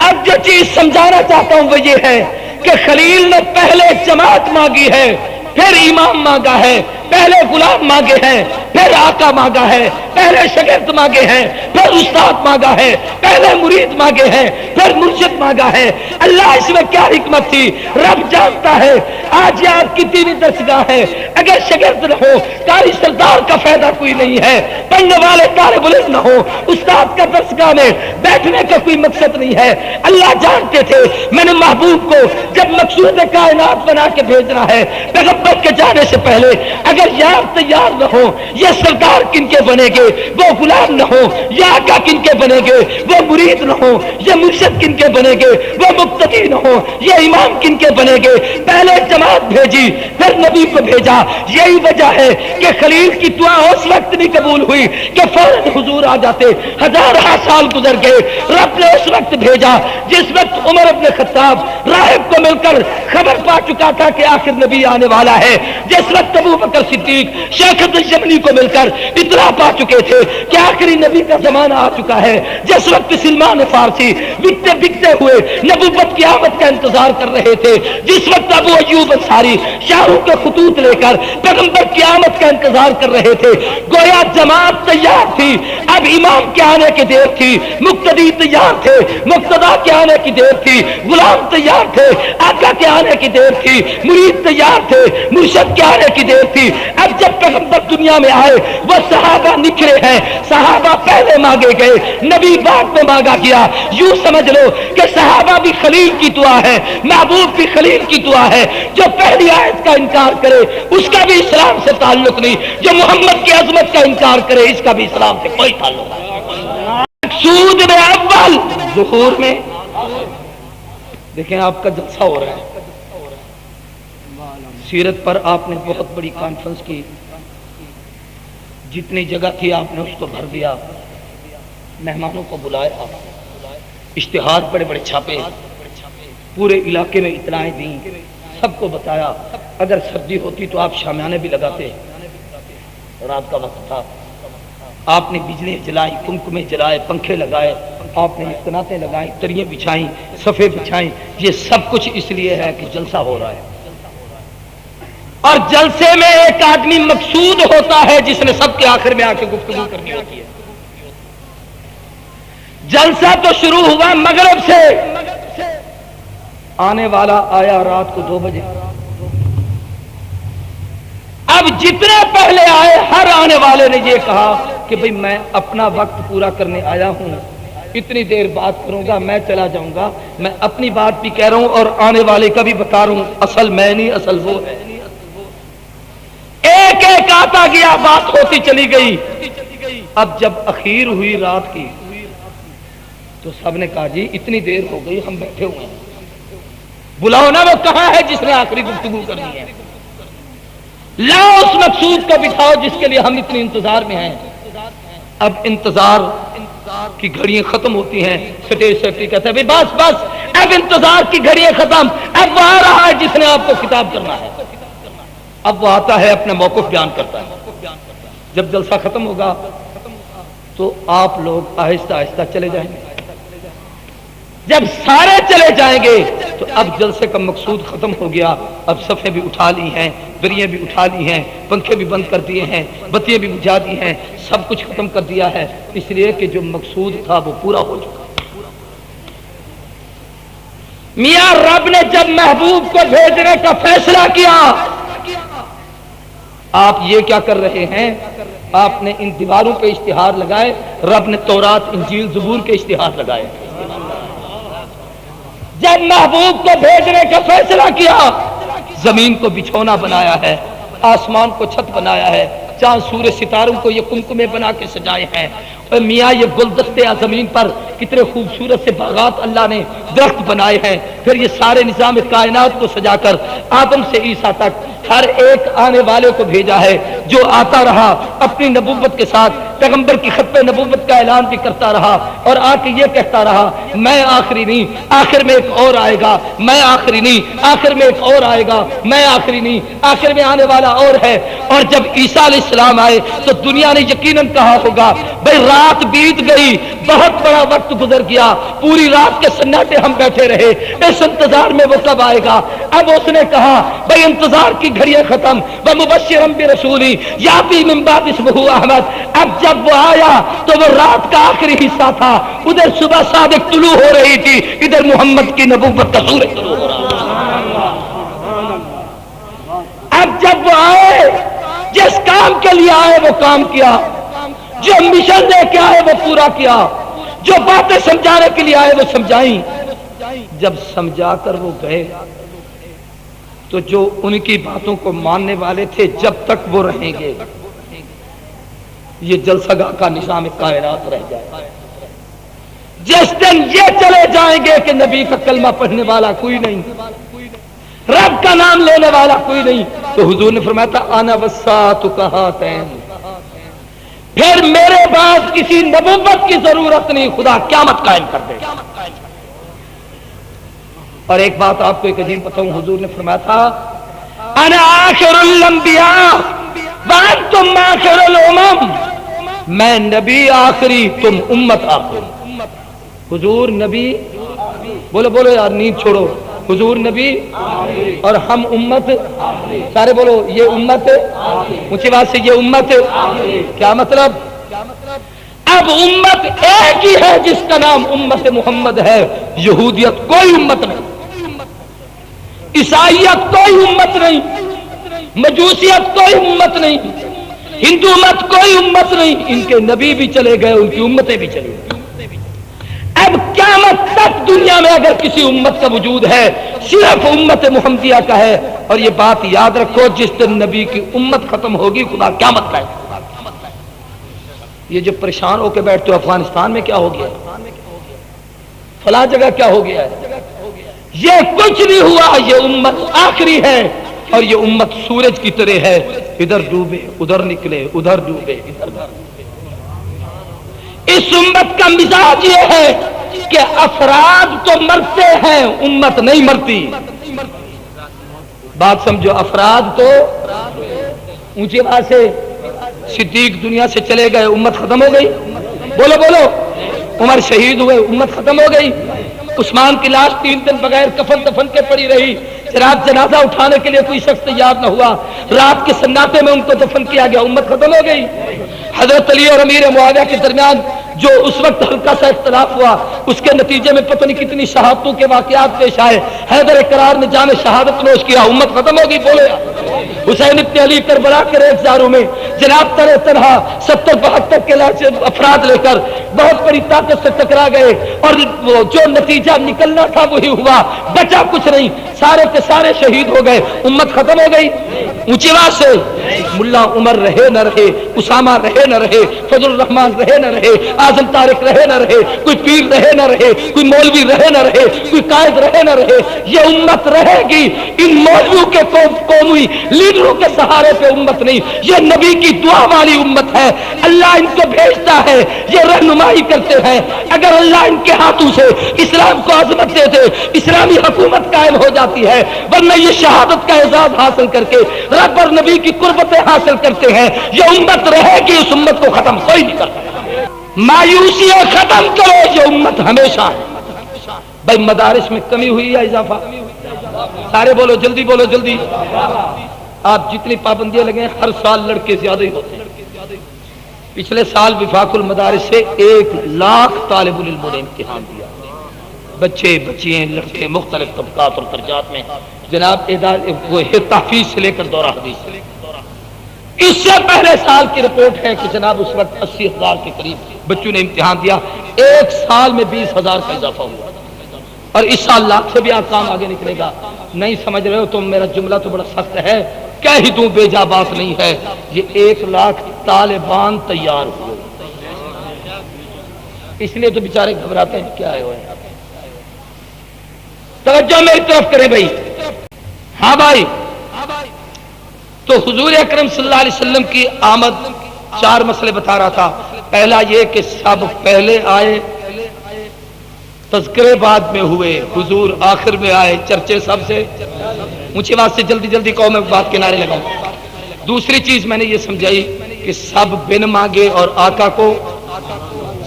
اب جو چیز سمجھانا چاہتا ہوں وہ یہ ہے کہ خلیل نے پہلے جماعت مانگی ہے، پھر امام مانگا ہے، پہلے غلام مانگے ہیں، پھر آقا مانگا ہے، پہلے شاگرد مانگے ہیں، پھر استاد مانگا ہے، پہلے مرید مانگے ہیں، پھر مرشد مانگا ہے. اللہ اس میں کیا حکمت تھی رب جانتا ہے. آج یہ آپ کی دینی درسگاہ ہے، اگر شاگرد نہ ہو قاری سردار کا فائدہ کوئی نہیں ہے، پڑھنے والے طالب علم نہ ہو، استاد کا درسگاہ میں بیٹھنے کا کوئی مقصد نہیں ہے. اللہ جانتے تھے میں نے محبوب کو جب مقصود کائنات بنا کے بھیجنا ہے، پیغمبر کے جانے سے پہلے اگر یار تیار نہ ہو، یہ سردار کن کے بنے گے؟ وہ غلام نہ ہو. یہ آقا کن کے بنے گے؟ وہ مرید نہ ہو. یہ مرشد کن کے بنے گے؟ وہ مقتدی نہ ہو. یہ امام کن کے بنے گے؟ پہلے جماعت بھیجی پھر نبی کو بھیجا. یہی وجہ ہے کہ خلیل کی دعا اس وقت نہیں قبول ہوئی کہ فوراً حضور آ جاتے. ہزارہ سال گزر گئے، رب نے اس وقت بھیجا جس وقت عمر بن خطاب راہب کو مل کر خبر پا چکا تھا کہ آخر نبی آنے والا ہے. جس وقت ابو بکر صدیق شیخ الجملی کو مل کر اطلاع پا چکے تھے کہ آخری نبی کا زمانہ آ چکا ہے. جس وقت سلمان فارسی بکتے بکتے ہوئے نبوت کی آمد کا انتظار کر رہے تھے، جس وقت ابو ایوب انصاری شاہوں کے خطوط لے کر پیغمبر کی آمد کا انتظار کر رہے تھے، گویا جماعت تیار تھی. اب امام کے آنے کی دیر تھی، مقتدی تیار تھے، مقتدا کے آنے کی دیر تھی، غلام تیار تھے، آقا کے آنے کی دیر تھی، مرید تیار تھے، مرشد کے آنے کی دیر تھی. اب جب پیغمبر دنیا میں آئے وہ صحابہ نکھرے ہیں. صحابہ پہلے مانگے گئے، نبی بعد میں مانگا گیا. یوں سمجھ لو کہ صحابہ بھی خلیل کی دعا ہے، محبوب بھی خلیل کی دعا ہے. جو پہلی آیت کا انکار کرے اس کا بھی اسلام سے تعلق نہیں، جو محمد کی عظمت کا انکار کرے اس کا بھی اسلام سے کوئی تعلق نہیں. مقصود میں اول ظہور میں دیکھیں آپ کا جلسہ ہو رہا ہے. سیرت پر آپ نے بہت بڑی کانفرنس کی، جتنی جگہ تھی آپ نے اس کو بھر دیا، مہمانوں کو بلایا، اشتہار بڑے بڑے چھاپے، پورے علاقے میں اطلاعیں دیں، سب کو بتایا. اگر سردی ہوتی تو آپ شامیانے بھی لگاتے، رات کا وقت تھا، آپ نے بجلی جلائی، کمکمے جلائے، پنکھے لگائے، آپ نے اختناتیں لگائیں، تریے بچھائیں، صفے بچھائیں. یہ سب کچھ اس لیے ہے کہ جلسہ ہو رہا ہے. اور جلسے میں ایک آدمی مقصود ہوتا ہے جس نے سب کے آخر میں آ کے گفتگو کرنی ہوتی ہے. جلسہ تو شروع ہوا مغرب سے، آنے والا آیا رات کو 2 بجے۔ اب جتنے پہلے آئے ہر آنے والے نے یہ کہا کہ بھئی میں اپنا وقت پورا کرنے آیا ہوں، اتنی دیر بات کروں گا، میں چلا جاؤں گا۔ میں اپنی بات بھی کہہ رہا ہوں اور آنے والے کا بھی بتا رہا ہوں، اصل میں نہیں، اصل وہ ہے۔ ایک ایک آتا گیا، بات ہوتی چلی گئی۔ اب جب اخیر ہوئی رات کی تو سب نے کہا جی اتنی دیر ہو گئی، ہم بیٹھے ہوئے ہیں، بلاؤ نا وہ کہاں ہے جس نے آخری گفتگو کرنی ہے، لاؤ اس مقصود کو بٹھاؤ جس کے لیے ہم اتنے انتظار میں ہیں۔ اب انتظار کی گھڑیاں ختم ہوتی ہیں، سٹیج سیکرٹری کہتا ہے بس بس، اب انتظار کی گھڑیاں ختم، اب وہ آ رہا ہے جس نے آپ کو خطاب کرنا ہے۔ اب وہ آتا ہے، اپنا موقف بیان کرتا ہے۔ جب جلسہ ختم ہوگا تو آپ لوگ آہستہ آہستہ چلے جائیں گے۔ جب سارے چلے جائیں گے تو اب جلسے کا مقصود ختم ہو گیا، اب صفیں بھی اٹھا لی ہیں، دریاں بھی اٹھا لی ہیں، پنکھے بھی بند کر دیے ہیں، بتیاں بھی بجھا دی ہیں، سب کچھ ختم کر دیا ہے، اس لیے کہ جو مقصود تھا وہ پورا ہو چکا۔ میاں رب نے جب محبوب کو بھیجنے کا فیصلہ کیا، آپ یہ کیا کر رہے ہیں؟ آپ نے ان دیواروں پہ اشتہار لگائے، رب نے تورات انجیل زبور کے اشتہار لگائے۔ جب محبوب کو بھیجنے کا فیصلہ کیا، زمین کو بچھونا بنایا ہے، آسمان کو چھت بنایا ہے، چاند سورج ستاروں کو یہ کمکمے بنا کے سجائے ہیں۔ اور میاں یہ گلدستے زمین پر کتنے خوبصورت سے باغات اللہ نے درخت بنائے ہیں، پھر یہ سارے نظام کائنات کو سجا کر آدم سے عیسیٰ تک ہر ایک آنے والے کو بھیجا ہے، جو آتا رہا اپنی نبوت کے ساتھ پیغمبر کی ختم نبوت کا اعلان بھی کرتا رہا اور آ کے یہ کہتا رہا میں آخری نہیں، آخر میں ایک اور آئے گا، میں آخری نہیں، آخر میں ایک اور آئے گا، میں آخری نہیں، آخر میں آنے والا اور ہے۔ اور جب عیسیٰ علیہ السلام آئے تو دنیا نے یقیناً کہا ہوگا بھئی رات بیت گئی، بہت بڑا وقت گزر گیا، پوری رات کے سناٹے ہم بیٹھے رہے، اس انتظار میں وہ کب آئے گا۔ اب اس نے کہا بھئی انتظار کی گھڑیاں ختم، وَمُبَشِّرًا بِرَسُولٍ یَأْتِی مِن بَعْدِہ اسْمُہُ احمد۔ اب جب وہ آیا تو وہ رات کا آخری حصہ تھا، ادھر صبح صادق طلوع ہو رہی تھی، ادھر محمد کی نبوت کا سورج طلوع ہو رہا۔ اب جب وہ آئے، جس کام کے لیے آئے وہ کام کیا، جو مشن لے کے آئے وہ پورا کیا، جو باتیں سمجھانے کے لیے آئے وہ سمجھائیں۔ جب سمجھا کر وہ گئے تو جو ان کی باتوں کو ماننے والے تھے جب تک وہ رہیں گے یہ جلسہ گاہ کا نظام کائنات رہ جائے۔ جس دن یہ چلے جائیں گے کہ نبی کا کلمہ پڑھنے والا کوئی نہیں، رب کا نام لینے والا کوئی نہیں، تو حضور نے فرمایا تھا انا والساعۃ کہاتین، پھر میرے بعد کسی نبوت کی ضرورت نہیں، خدا قیامت قائم کر دے۔ اور ایک بات آپ کو ایک عظیم بتاؤں، حضور نے فرمایا تھا انا آخر الانبیاء وانتم آخر الامم، میں نبی آخری تم امت آخری۔ حضور نبی، بولو بولو یار نیند چھوڑو، حضور نبی اور ہم امت، سارے بولو یہ امت، اونچی بات سے یہ امت، کیا مطلب؟ اب امت ایک ہی ہے جس کا نام امت محمد ہے، یہودیت کوئی امت نہیں، عیسائیت کوئی امت نہیں، مجوسیت کوئی امت نہیں، ہندو مت کوئی امت نہیں، ان کے نبی بھی چلے گئے، ان کی امتیں بھی چلی گئی۔ اب قیامت تک دنیا میں اگر کسی امت کا وجود ہے صرف امت محمدیہ کا ہے، اور یہ بات یاد رکھو جس دن نبی کی امت ختم ہوگی خدا قیامت لائے گا۔ یہ جو پریشان ہو کے بیٹھتے ہو افغانستان میں کیا ہو گیا، فلاں جگہ کیا ہو گیا ہے، یہ کچھ نہیں ہوا، یہ امت آخری ہے اور یہ امت سورج کی طرح ہے، ادھر ڈوبے ادھر نکلے، ادھر ڈوبے ادھر نکلے۔ اس امت کا مزاج یہ ہے کہ افراد تو مرتے ہیں، امت نہیں مرتی۔ بات سمجھو، افراد تو اونچی آواز سے، صدیق دنیا سے چلے گئے، امت ختم ہو گئی، بولو بولو، عمر شہید ہوئے، امت ختم ہو گئی، عثمان کی لاش 3 دن بغیر کفن دفن کے پڑی رہی، رات جنازہ اٹھانے کے لیے کوئی شخص تیار نہ ہوا، رات کے سناٹے میں ان کو دفن کیا گیا، امت ختم ہو گئی۔ حضرت علی اور امیر معاویہ کے درمیان جو اس وقت ہلکا سا اختلاف ہوا اس کے نتیجے میں پتہ نہیں کتنی شہادتوں کے واقعات پیش آئے. حیدر کرار نے جام شہادت نوش کیا, امت ختم ہوگی. بولے حسین ابن علی کربلا کے ریزداروں میں جناب تنہا 70-72 کے افراد لے کر بہت بڑی طاقت سے ٹکرا گئے اور وہ جو نتیجہ نکلنا تھا وہی ہوا, بچا کچھ نہیں, سارے کے سارے شہید ہو گئے. امت ختم ہو گئی. اونچی آواز سے ملا عمر رہے نہ رہے, اسامہ رہے نہ رہے, فضل الرحمان رہے نہ رہے, اعظم طارق رہے نہ رہے, کوئی پیر رہے نہ رہے, کوئی مولوی رہے نہ رہے, کوئی قائد رہے نہ رہے, یہ امت رہے گی. ان مولویوں کے قومی لیڈروں کے سہارے پہ امت نہیں, یہ نبی کی دعا والی امت ہے. اللہ ان کو بھیجتا ہے, یہ رہنمائی کرتے ہیں. اگر اللہ ان کے ہاتھوں سے اسلام کو عظمت دے دے, اسلامی حکومت قائم ہو جاتی ہے, ورنہ یہ شہادت کا اعزاز حاصل کر کے رب اور نبی کی قربتیں حاصل کرتے ہیں. یہ امت رہے گی, اس امت کو ختم کوئی نہیں کر سکتا. مایوسیاں ختم کرو, یہ امت ہمیشہ ہے. بھائی مدارس میں کمی ہوئی یا اضافہ؟ سارے بولو, جلدی بولو, جلدی. آپ جتنی پابندیاں لگیں ہر سال لڑکے زیادہ ہی ہوتے ہیں. پچھلے سال وفاق المدارس سے 1,00,000 طالب العلموں نے امتحان دیا. بچے بچیاں لڑکے مختلف طبقات اور درجات میں. جناب وہ تحفیظ سے لے کر دورہ حدیث. اس سے پہلے سال کی رپورٹ ہے کہ جناب اس وقت 80,000 کے قریب بچوں نے امتحان دیا. ایک سال میں 20,000 کا اضافہ ہوا اور اس سال لاکھ سے بھی کام آگے نکلے گا. نہیں سمجھ رہے ہو تو میرا جملہ تو بڑا سخت ہے, کہہ ہی دوں بے جا بات نہیں ہے. یہ 1,00,000 طالبان تیار ہوئے, اس لیے تو بیچارے گھبراتے ہیں کیا ہوئے. توجہ میری طرف کریں بھائی. ہاں بھائی, تو حضور اکرم صلی اللہ علیہ وسلم کی آمد 4 مسئلے بتا رہا تھا. پہلا یہ کہ سب پہلے آئے, تذکرے بعد میں ہوئے, حضور آخر میں آئے, چرچے سب سے اونچی آواز سے جلدی جلدی کہو, میں بات کے نعرے لگاؤں. دوسری چیز میں نے یہ سمجھائی کہ سب بن مانگے اور آقا کو,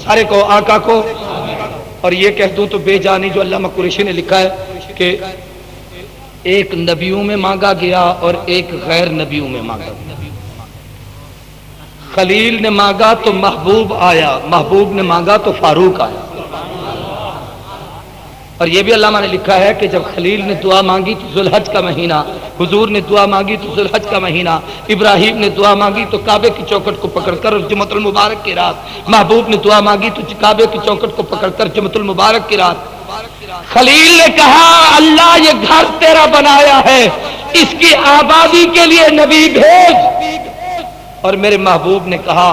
سارے کو آقا کو. اور یہ کہہ دوں تو بے جانی جو علامہ قریشی نے لکھا ہے کہ ایک نبیوں میں مانگا گیا اور ایک غیر نبیوں میں مانگا گیا. خلیل نے مانگا تو محبوب آیا, محبوب نے مانگا تو فاروق آیا. اور یہ بھی علامہ نے لکھا ہے کہ جب خلیل نے دعا مانگی تو ذوالحج کا مہینہ, حضور نے دعا مانگی تو ذوالحج کا مہینہ, ابراہیم نے دعا مانگی تو کعبے کی چوکھٹ کو پکڑ کر جمعۃ المبارک کی رات, محبوب نے دعا مانگی تو کعبے کی چوکھٹ کو پکڑ کر جمعۃ المبارک کی رات. خلیل نے کہا اللہ یہ گھر تیرا بنایا ہے, اس کی آبادی کے لیے نبی بھیج. اور میرے محبوب نے کہا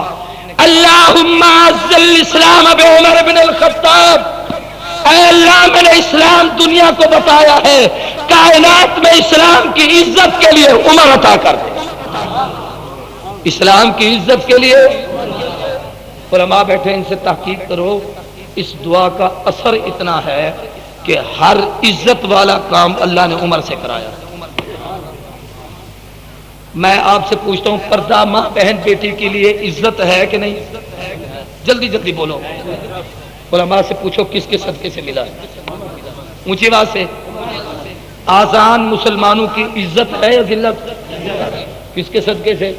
اللہم اعز الاسلام بعمر بن الخطاب, اے اللہ میں نے اسلام دنیا کو بتایا ہے, کائنات میں اسلام کی عزت کے لیے عمر عطا کر دے. اسلام کی عزت کے لیے علماء بیٹھے, ان سے تحقیق کرو. اس دعا کا اثر اتنا ہے کہ ہر عزت والا کام اللہ نے عمر سے کرایا. میں آپ سے پوچھتا ہوں, پردہ ماں بہن بیٹی کے لیے عزت ہے کہ نہیں؟ جلدی جلدی بولو. علماء سے پوچھو کس کے صدقے سے ملا ہے؟ اونچی آواز سے. آزان مسلمانوں کی عزت ہے یا ذلت؟ کس کے صدقے سے؟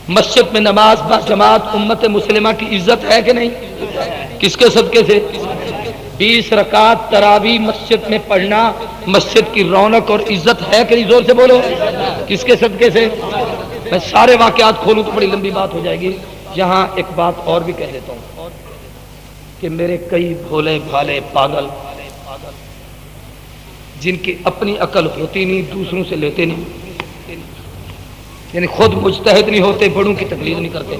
مسجد میں نماز با جماعت امت مسلمہ کی عزت ہے کہ نہیں؟ کس کے صدقے سے؟ 20 رکعت تراویح مسجد میں پڑھنا مسجد کی رونق اور عزت ہے کہ نہیں؟ زور سے بولو. کس کے صدقے سے؟ میں سارے واقعات کھولوں تو بڑی لمبی بات ہو جائے گی. یہاں ایک بات اور بھی کہہ دیتا ہوں کہ میرے کئی بھولے بھالے پاگل جن کی اپنی عقل ہوتی نہیں, دوسروں سے لیتے نہیں, یعنی خود مجتہد نہیں ہوتے, بڑوں کی تقلید نہیں کرتے,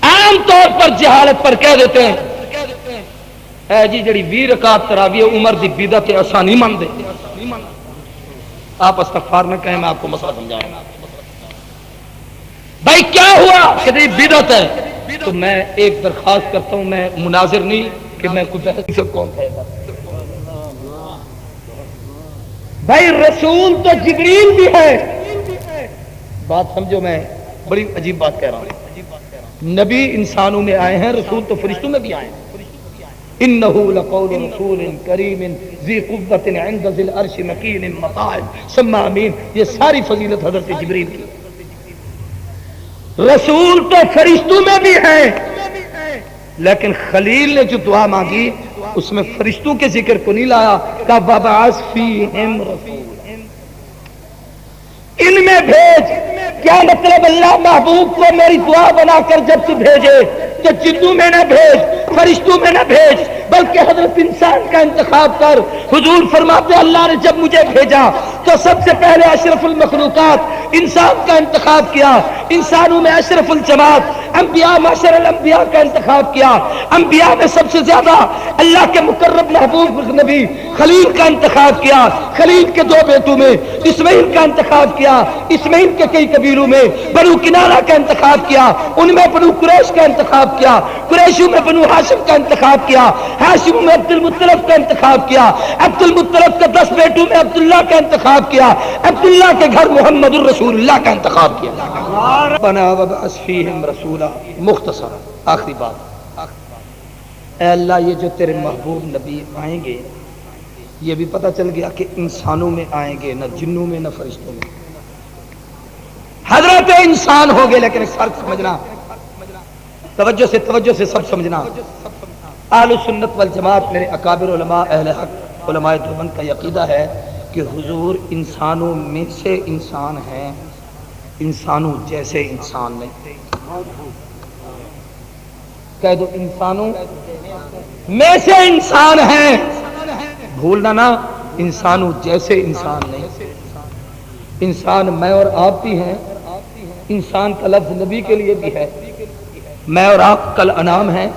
عام طور پر جہالت پر کہہ دیتے ہیں اے جی جڑی 20 رکعت تراویح عمر دی بدعت ہے اساں نہیں مانتے. آپ استغفار نہ کہیں, میں آپ کو مسئلہ سمجھاؤں. بھائی کیا ہوا کہ بدعت ہے تو میں ایک درخواست کرتا ہوں, میں مناظر نہیں کہ میں کوئی بحث سے کون کہے گا. بھائی رسول تو جبریل بھی ہے, بات سمجھو, میں بڑی عجیب بات کہہ رہا ہوں. نبی انسانوں میں آئے ہیں, رسول تو فرشتوں میں بھی آئے ہیں. انه لقول رسول کریم ذی قوت عند ذی العرش مکین مطاع ثم امین. یہ ساری فضیلت حضرت جبریل کی. رسول تو فرشتوں میں بھی ہیں، لیکن خلیل نے جو دعا مانگی اس میں فرشتوں کے ذکر کو نہیں لایا، کہ وَبَعَثْ فِيهِمْ رَسُولًا، ان میں بھیج۔ کیا مطلب؟ اللہ محبوب کو میری دعا بنا کر جب سے بھیجے تو جنوں میں نہ بھیج، فرشتوں میں نہ بھیج، بلکہ حضرت انسان کا انتخاب کر۔ حضور فرماتے اللہ نے جب مجھے بھیجا تو سب سے پہلے اشرف المخلوقات انسان کا انتخاب کیا، انسانوں میں اشرف الجماعت انبیاء معاشر الانبیاء کا انتخاب کیا، انبیاء میں سب سے زیادہ اللہ کے مقرب محبوب نبی خلیل کا انتخاب کیا، خلیل کے دو بیٹوں میں اسماعیل کا انتخاب کیا، اسماعیل کے کئی قبیلوں میں بنو کنانہ کا انتخاب کیا، ان میں بنو قریش کا انتخاب کیا، قریشوں میں بنو ہاشم کا انتخاب کیا، ہاشم میں عبد المطلب کا انتخاب کیا، عبد المطلب کے 10 بیٹوں میں عبداللہ کا انتخاب کیا، عبداللہ کے گھر محمد الرسول اللہ کا انتخاب کیا۔ بنا وبعث فیہم رسولا۔ مختصر آخری بات، اے اللہ یہ جو تیرے محبوب نبی آئیں گے یہ بھی پتہ چل گیا کہ انسانوں میں آئیں گے، نہ جنوں میں نہ فرشتوں میں، حضرت انسان ہو گئے، لیکن ایک فرق سمجھنا، توجہ سے سب سمجھنا۔ اہل سنت والجماعت میرے اکابر علماء اہل حق علماء دیوبند کا عقیدہ ہے کہ حضور انسانوں میں سے انسان ہیں، انسانوں جیسے انسان نہیں۔ کہہ دو انسانوں میں سے انسان ہیں، بھولنا نا، انسانوں جیسے انسان نہیں۔ انسان میں اور آپ بھی ہیں، انسان کا لفظ نبی کے لیے بھی ہے۔ میں اور آپ کل انعام ہیں،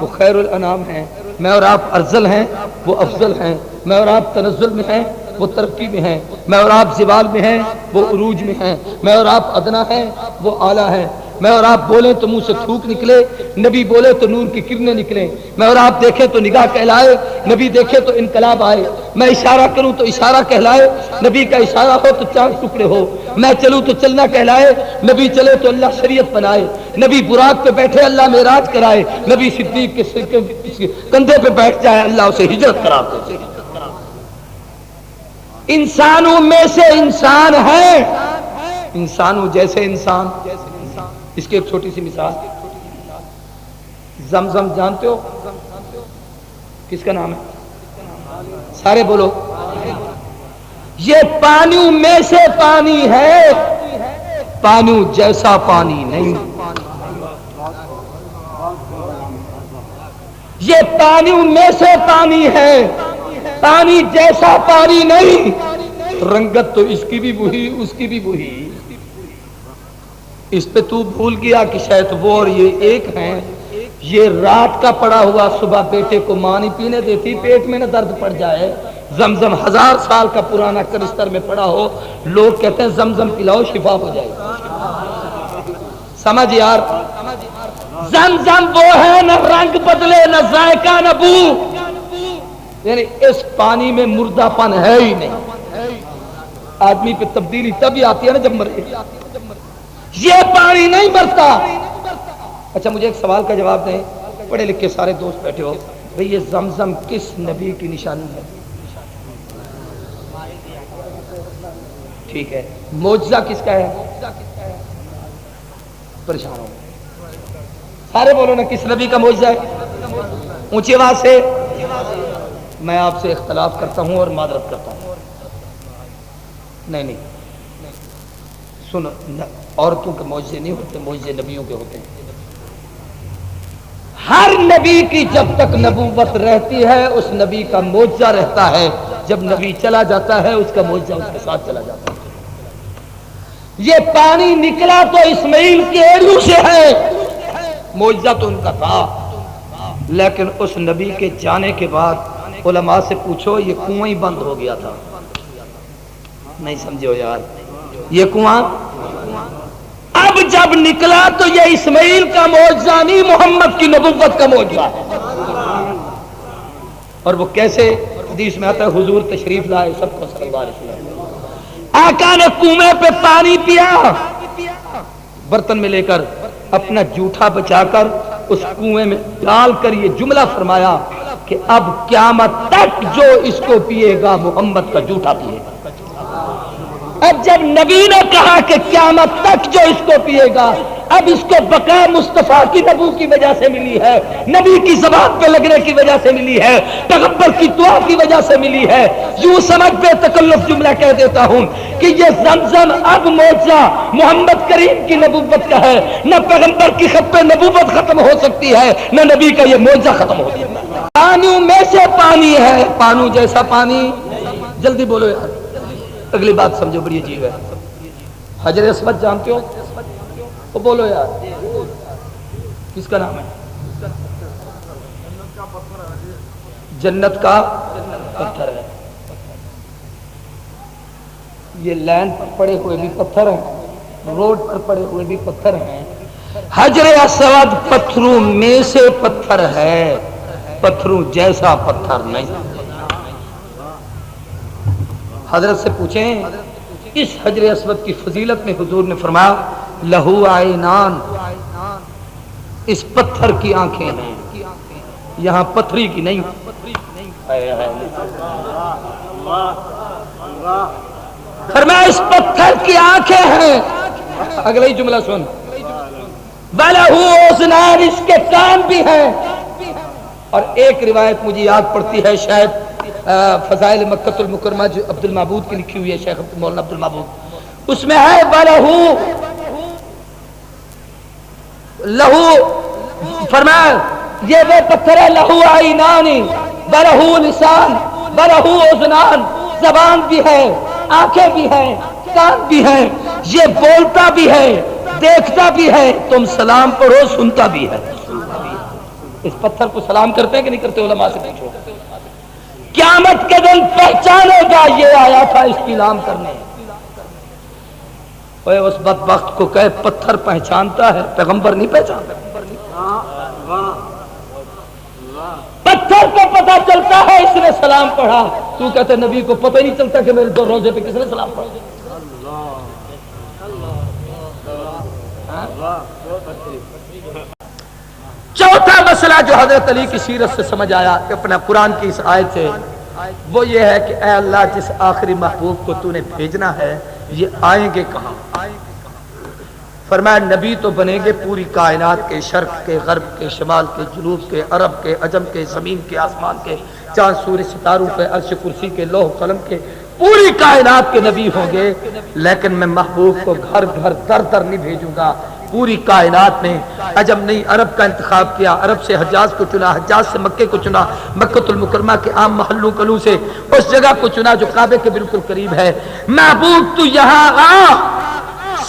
وہ خیر الانعام ہیں، میں اور آپ ارذل ہیں، وہ افضل ہیں، میں اور آپ تنزل میں ہیں، وہ ترقی میں ہیں، میں اور آپ زوال میں ہیں، وہ عروج میں ہیں، میں اور آپ ادنا ہیں، وہ اعلیٰ ہیں، میں اور آپ بولیں تو منہ سے تھوک نکلے، نبی بولے تو نور کی کرنیں نکلیں، میں اور آپ دیکھیں تو نگاہ کہلائے، نبی دیکھے تو انقلاب آئے، میں اشارہ کروں تو اشارہ کہلائے، نبی کا اشارہ ہو تو چاند ٹکڑے ہو، میں چلوں تو چلنا کہلائے، نبی چلے تو اللہ شریعت بنائے، نبی براق پہ بیٹھے اللہ معراج کرائے، نبی صدیق کے کندھے پہ بیٹھ جائے اللہ اسے ہجرت کرا دے۔ انسانوں میں سے انسان ہے، انسانوں جیسے انسان۔ اس کی ایک چھوٹی سی مثال، زمزم جانتے ہو کس کا نام ہے؟ سارے بولو۔ یہ پانی میں سے پانی ہے، پانی جیسا پانی نہیں۔ یہ پانی میں سے پانی ہے، پانی جیسا پانی نہیں۔ رنگت تو اس کی بھی وہی اس کی بھی وہی، اس پہ تو بھول گیا کہ شاید وہ اور یہ ایک ہیں۔ یہ رات کا پڑا ہوا صبح بیٹے کو ماں نہیں پینے دیتی، پیٹ میں نہ درد پڑ جائے۔ زمزم 1000 سال کا پرانا کنستر میں پڑا ہو، لوگ کہتے ہیں زمزم پلاؤ شفا ہو جائے۔ سمجھ یار، زمزم وہ ہے نہ رنگ بدلے نہ ذائقہ نہ بو، یعنی اس پانی میں مردہ پن ہے ہی نہیں۔ آدمی پہ تبدیلی تبھی آتی ہے نا جب مرے، یہ پانی نہیں مرتا۔ اچھا مجھے ایک سوال کا جواب دیں، پڑھے لکھے سارے دوست بیٹھے ہو، بھئی یہ زمزم کس نبی کی نشانی ہے؟ ٹھیک ہے، معجزہ کس کا ہے؟ پریشان ہو سارے بولو نا، کس نبی کا معجزہ ہے؟ اونچی آواز سے۔ میں آپ سے اختلاف کرتا ہوں اور معذرت کرتا ہوں، نہیں سنو، عورتوں کے معجزے نہیں ہوتے، معجزے نبیوں کے ہوتے ہیں۔ ہر نبی کی جب تک نبوت رہتی ہے اس نبی کا معجزہ رہتا ہے، جب نبی چلا جاتا ہے اس کا معجزہ اس کے ساتھ چلا جاتا ہے۔ یہ پانی نکلا تو اسماعیل کے ایڑیوں سے ہے، معجزہ تو ان کا تھا، لیکن اس نبی کے جانے کے بعد علماء سے پوچھو یہ کنواں ہی بند ہو گیا تھا۔ نہیں سمجھو یار، یہ کنواں اب جب نکلا تو یہ اسماعیل کا معجزہ نہیں، محمد کی نبوت کا معجزہ ہے۔ اور وہ کیسے؟ حدیث میں آتا ہے حضور تشریف لائے سب کو صلی اللہ علیہ وسلم، آقا نے کنویں پہ پانی پیا، برتن میں لے کر اپنا جوٹھا بچا کر اس کنویں میں ڈال کر یہ جملہ فرمایا کہ اب قیامت تک جو اس کو پیے گا محمد کا جوٹھا پیے گا۔ اب جب نبی نے کہا کہ قیامت تک جو اس کو پیے گا، اب اس کو بقا مصطفیٰ کی نبو کی وجہ سے ملی ہے، نبی کی زبان پہ لگنے کی وجہ سے ملی ہے، پیغمبر کی دعا کی وجہ سے ملی ہے۔ یوں سمجھ بے تکلف جملہ کہہ دیتا ہوں کہ یہ زمزم اب معجزہ محمد کریم کی نبوت کا ہے، نہ پیغمبر کی خط پہ نبوت ختم ہو سکتی ہے، نہ نبی کا یہ معجزہ ختم ہو سکتا ہے۔ پانیوں میں سے پانی ہے، پانو جیسا پانی، جلدی بولو یار، اگلی بات سمجھو، بڑی عجیب ہے۔ حجر اسود جانتے ہو؟ وہ بولو یار، کس کا نام ہے؟ جنت کا پتھر ہے۔ یہ لین پر پڑے ہوئے بھی پتھر ہیں، روڈ پر پڑے ہوئے بھی پتھر ہیں۔ حجر اسود پتھروں میں سے پتھر ہے، پتھروں جیسا پتھر نہیں۔ حضرت سے پوچھیں اس حجر اسود کی فضیلت میں، حضور نے فرمایا لہو عینان، اس پتھر کی آنکھیں ہیں، یہاں پتھری کی نہیں۔ فرمایا اس پتھر کی آنکھیں ہیں، اگلا ہی جملہ سن، بلہو اذنان، اس کے کان بھی ہیں۔ اور ایک روایت مجھے یاد پڑتی ہے، شاید فضائل مکۃ المکرمہ جو عبد المعبود کی لکھی ہوئی ہے، شیخ مولانا عبد المعبود، اس میں ہے بلہو لہو، فرمایا یہ وہ پتھر ہے، لہو عینان بلہو لسان بلہو اذنان، زبان بھی ہے، آنکھیں بھی ہیں، کان بھی ہیں، یہ بولتا بھی ہے، دیکھتا بھی ہے، تم سلام پڑھو سنتا بھی ہے۔ اس پتھر کو سلام کرتے ہیں کہ نہیں کرتے؟ علماء سے پوچھو، قیامت کے دن پہچانے گا یہ آیا تھا استعلام کرنے۔ اوے اس بدبخت کو کہے پتھر پہچانتا ہے، پیغمبر نہیں پہچانتا۔ پتھر کو پتہ چلتا ہے اس نے سلام پڑھا، تو کہتے نبی کو پتہ ہی نہیں چلتا کہ میرے دو روزے پہ کس نے سلام پڑھا۔ چوتھا مسئلہ جو حضرت علی کی سیرت سے سمجھ آیا اپنا قرآن کی اس آیت سے، وہ یہ ہے کہ اے اللہ جس آخری محبوب کو تو نے بھیجنا ہے یہ آئیں گے کہاں؟ فرمایا نبی تو بنیں گے پوری کائنات کے، شرق کے، غرب کے، شمال کے، جنوب کے، عرب کے، عجم کے، زمین کے، آسمان کے، چاند سورج ستاروں کے، عرش کرسی کے، لوح قلم کے، پوری کائنات کے نبی ہوں گے، لیکن میں محبوب کو گھر گھر در در نہیں بھیجوں گا۔ پوری کائنات میں عجم نہیں عرب کا انتخاب کیا، عرب سے حجاز کو چنا، حجاز سے مکے کو چنا، مکۃ المکرمہ کے عام محلوں کلوں سے اس جگہ کو چنا جو کعبے کے بالکل قریب ہے۔ محبوب تو یہاں آ،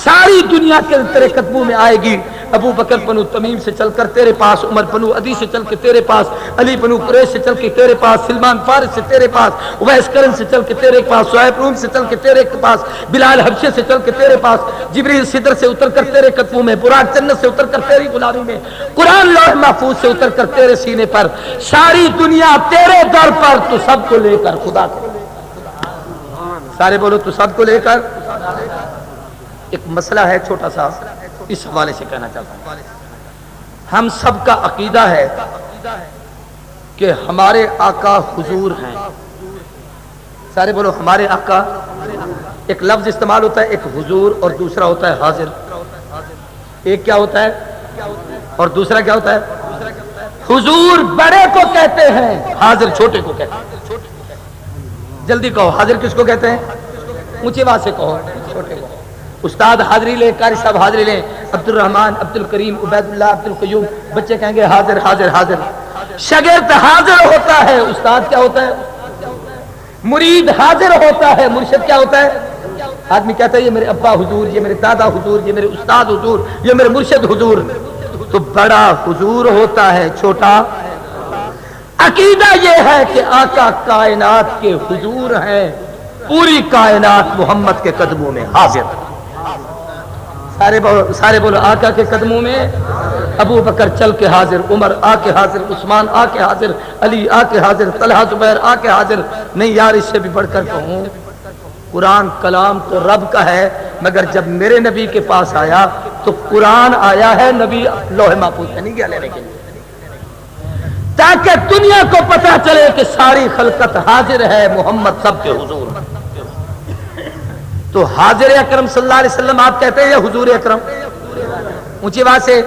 ساری دنیا کے تیرے قدموں میں آئے گی۔ ابو بکر بنو تمیم سے چل کر تیرے پاس، عمر بنو عدی سے چل کے تیرے پاس، علی بنو قریش سے چل کے تیرے پاس، سلمان فارس سے تیرے پاس، اویس کرن سے چل کے تیرے پاس، صہیب روم سے چل کے تیرے پاس، بلال حبشے سے چل کے تیرے پاس، جبریل صدر سے اتر کر تیرے قدموں میں، براق جنت سے اتر کر تیری غلامی میں، قرآن لوح محفوظ سے اتر کر تیرے سینے پر، ساری دنیا تیرے در پر، تو سب کو لے کر خدا کے، سارے بولو تو سب کو لے کر۔ ایک مسئلہ ہے چھوٹا سا، اس حوالے سے کہنا چاہتا ہوں، ہم سب کا عقیدہ ہے کہ ہمارے آقا حضور ہیں۔ سارے بولو ہمارے آقا، ایک لفظ استعمال ہوتا ہے، ایک حضور اور دوسرا ہوتا ہے حاضر۔ ایک کیا ہوتا ہے اور دوسرا کیا ہوتا ہے؟ حضور بڑے کو کہتے ہیں، حاضر چھوٹے کو کہتے ہیں۔ جلدی کہو حاضر کس کو کہتے ہیں؟ اونچی آواز سے کہو، چھوٹے کو۔ استاد حاضری لیں، قاری صاحب حاضری لیں، عبد الرحمن، عبد الکریم، عبید اللہ، عبد القیوم، بچے کہیں گے حاضر حاضر حاضر۔ شاگرد حاضر ہوتا ہے، استاد کیا ہوتا ہے؟ مرید حاضر ہوتا ہے، مرشد کیا ہوتا ہے؟ آدمی کہتا ہے یہ میرے ابا حضور، یہ میرے دادا حضور، یہ میرے استاد حضور، یہ میرے مرشد حضور۔ تو بڑا حضور ہوتا ہے، چھوٹا۔ عقیدہ یہ ہے کہ آقا کائنات کے حضور ہیں، پوری کائنات محمد کے قدموں میں حاضر۔ سارے بولو آقا کے قدموں میں ابو بکر چل کے حاضر، عمر آ کے حاضر، عثمان آ کے حاضر، علی آ کے حاضر، طلحہ زبیر آ کے حاضر۔ نہیں یار اس سے بھی بڑھ کر کہوں، قرآن کلام تو رب کا ہے، مگر جب میرے نبی کے پاس آیا تو قرآن آیا ہے، نبی لوح محفوظ سے نہیں گیا لینے کے لیے، تاکہ دنیا کو پتہ چلے کہ ساری خلقت حاضر ہے، محمد سب کے حضور۔ تو حاضر اکرم صلی اللہ علیہ وسلم آپ کہتے ہیں یا حضور اکرم؟ اونچی آواز سے.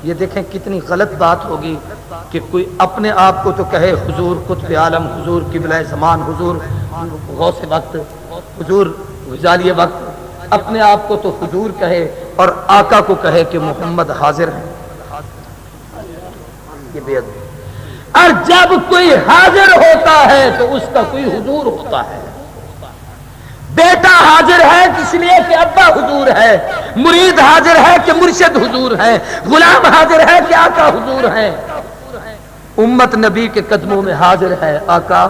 یہ دیکھیں کتنی غلط بات ہوگی کہ کوئی اپنے آپ کو تو کہے حضور قطب عالم، حضور قبلہ زمان، حضور غوث وقت، حضور غزالی وقت، اپنے آپ کو تو حضور کہے اور آقا کو کہے کہ محمد حاضر ہے. یہ بے ادبی. اور جب کوئی حاضر ہوتا ہے تو اس کا کوئی حضور ہوتا ہے. بیٹا حاضر ہے اس لیے کہ ابا حضور ہے، مرید حاضر ہے کہ مرشد حضور ہے، غلام حاضر ہے کہ آقا حضور ہے. امت نبی کے قدموں میں حاضر ہے آقا.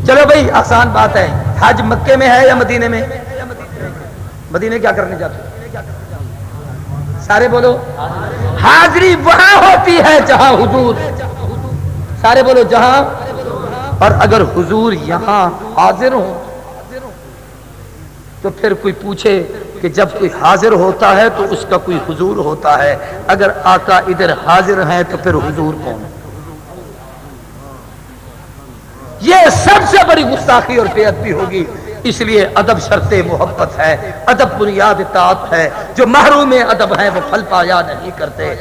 چلو بھائی آسان بات ہے، حج مکے میں ہے یا مدینے میں؟ مدینے کیا کرنے جاتے؟ سارے بولو. حاضری وہاں ہوتی ہے جہاں حضور. سارے بولو جہاں. اور اگر حضور یہاں حاضر ہوں تو پھر کوئی پوچھے کہ جب کوئی حاضر ہوتا ہے تو اس کا کوئی حضور ہوتا ہے. اگر آقا ادھر حاضر ہیں تو پھر حضور کون؟ یہ سب سے بڑی گستاخی اور بے ادبی ہوگی. اس لیے ادب شرط محبت ہے، ادب بنیاد اطاعت ہے. جو محروم ادب ہیں وہ پھل پایا نہیں کرتے،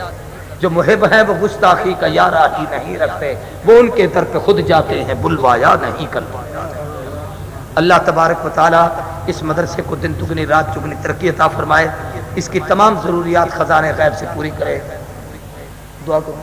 جو محب ہیں وہ گستاخی کا یارہ ہی نہیں رکھتے، وہ ان کے در پہ خود جاتے ہیں بلوایا نہیں کرتے. اللہ تبارک و تعالی اس مدرسے کو دن دگنی رات چگنی ترقی عطا فرمائے، اس کی تمام ضروریات خزانے غیب سے پوری کرے. دعا کرو.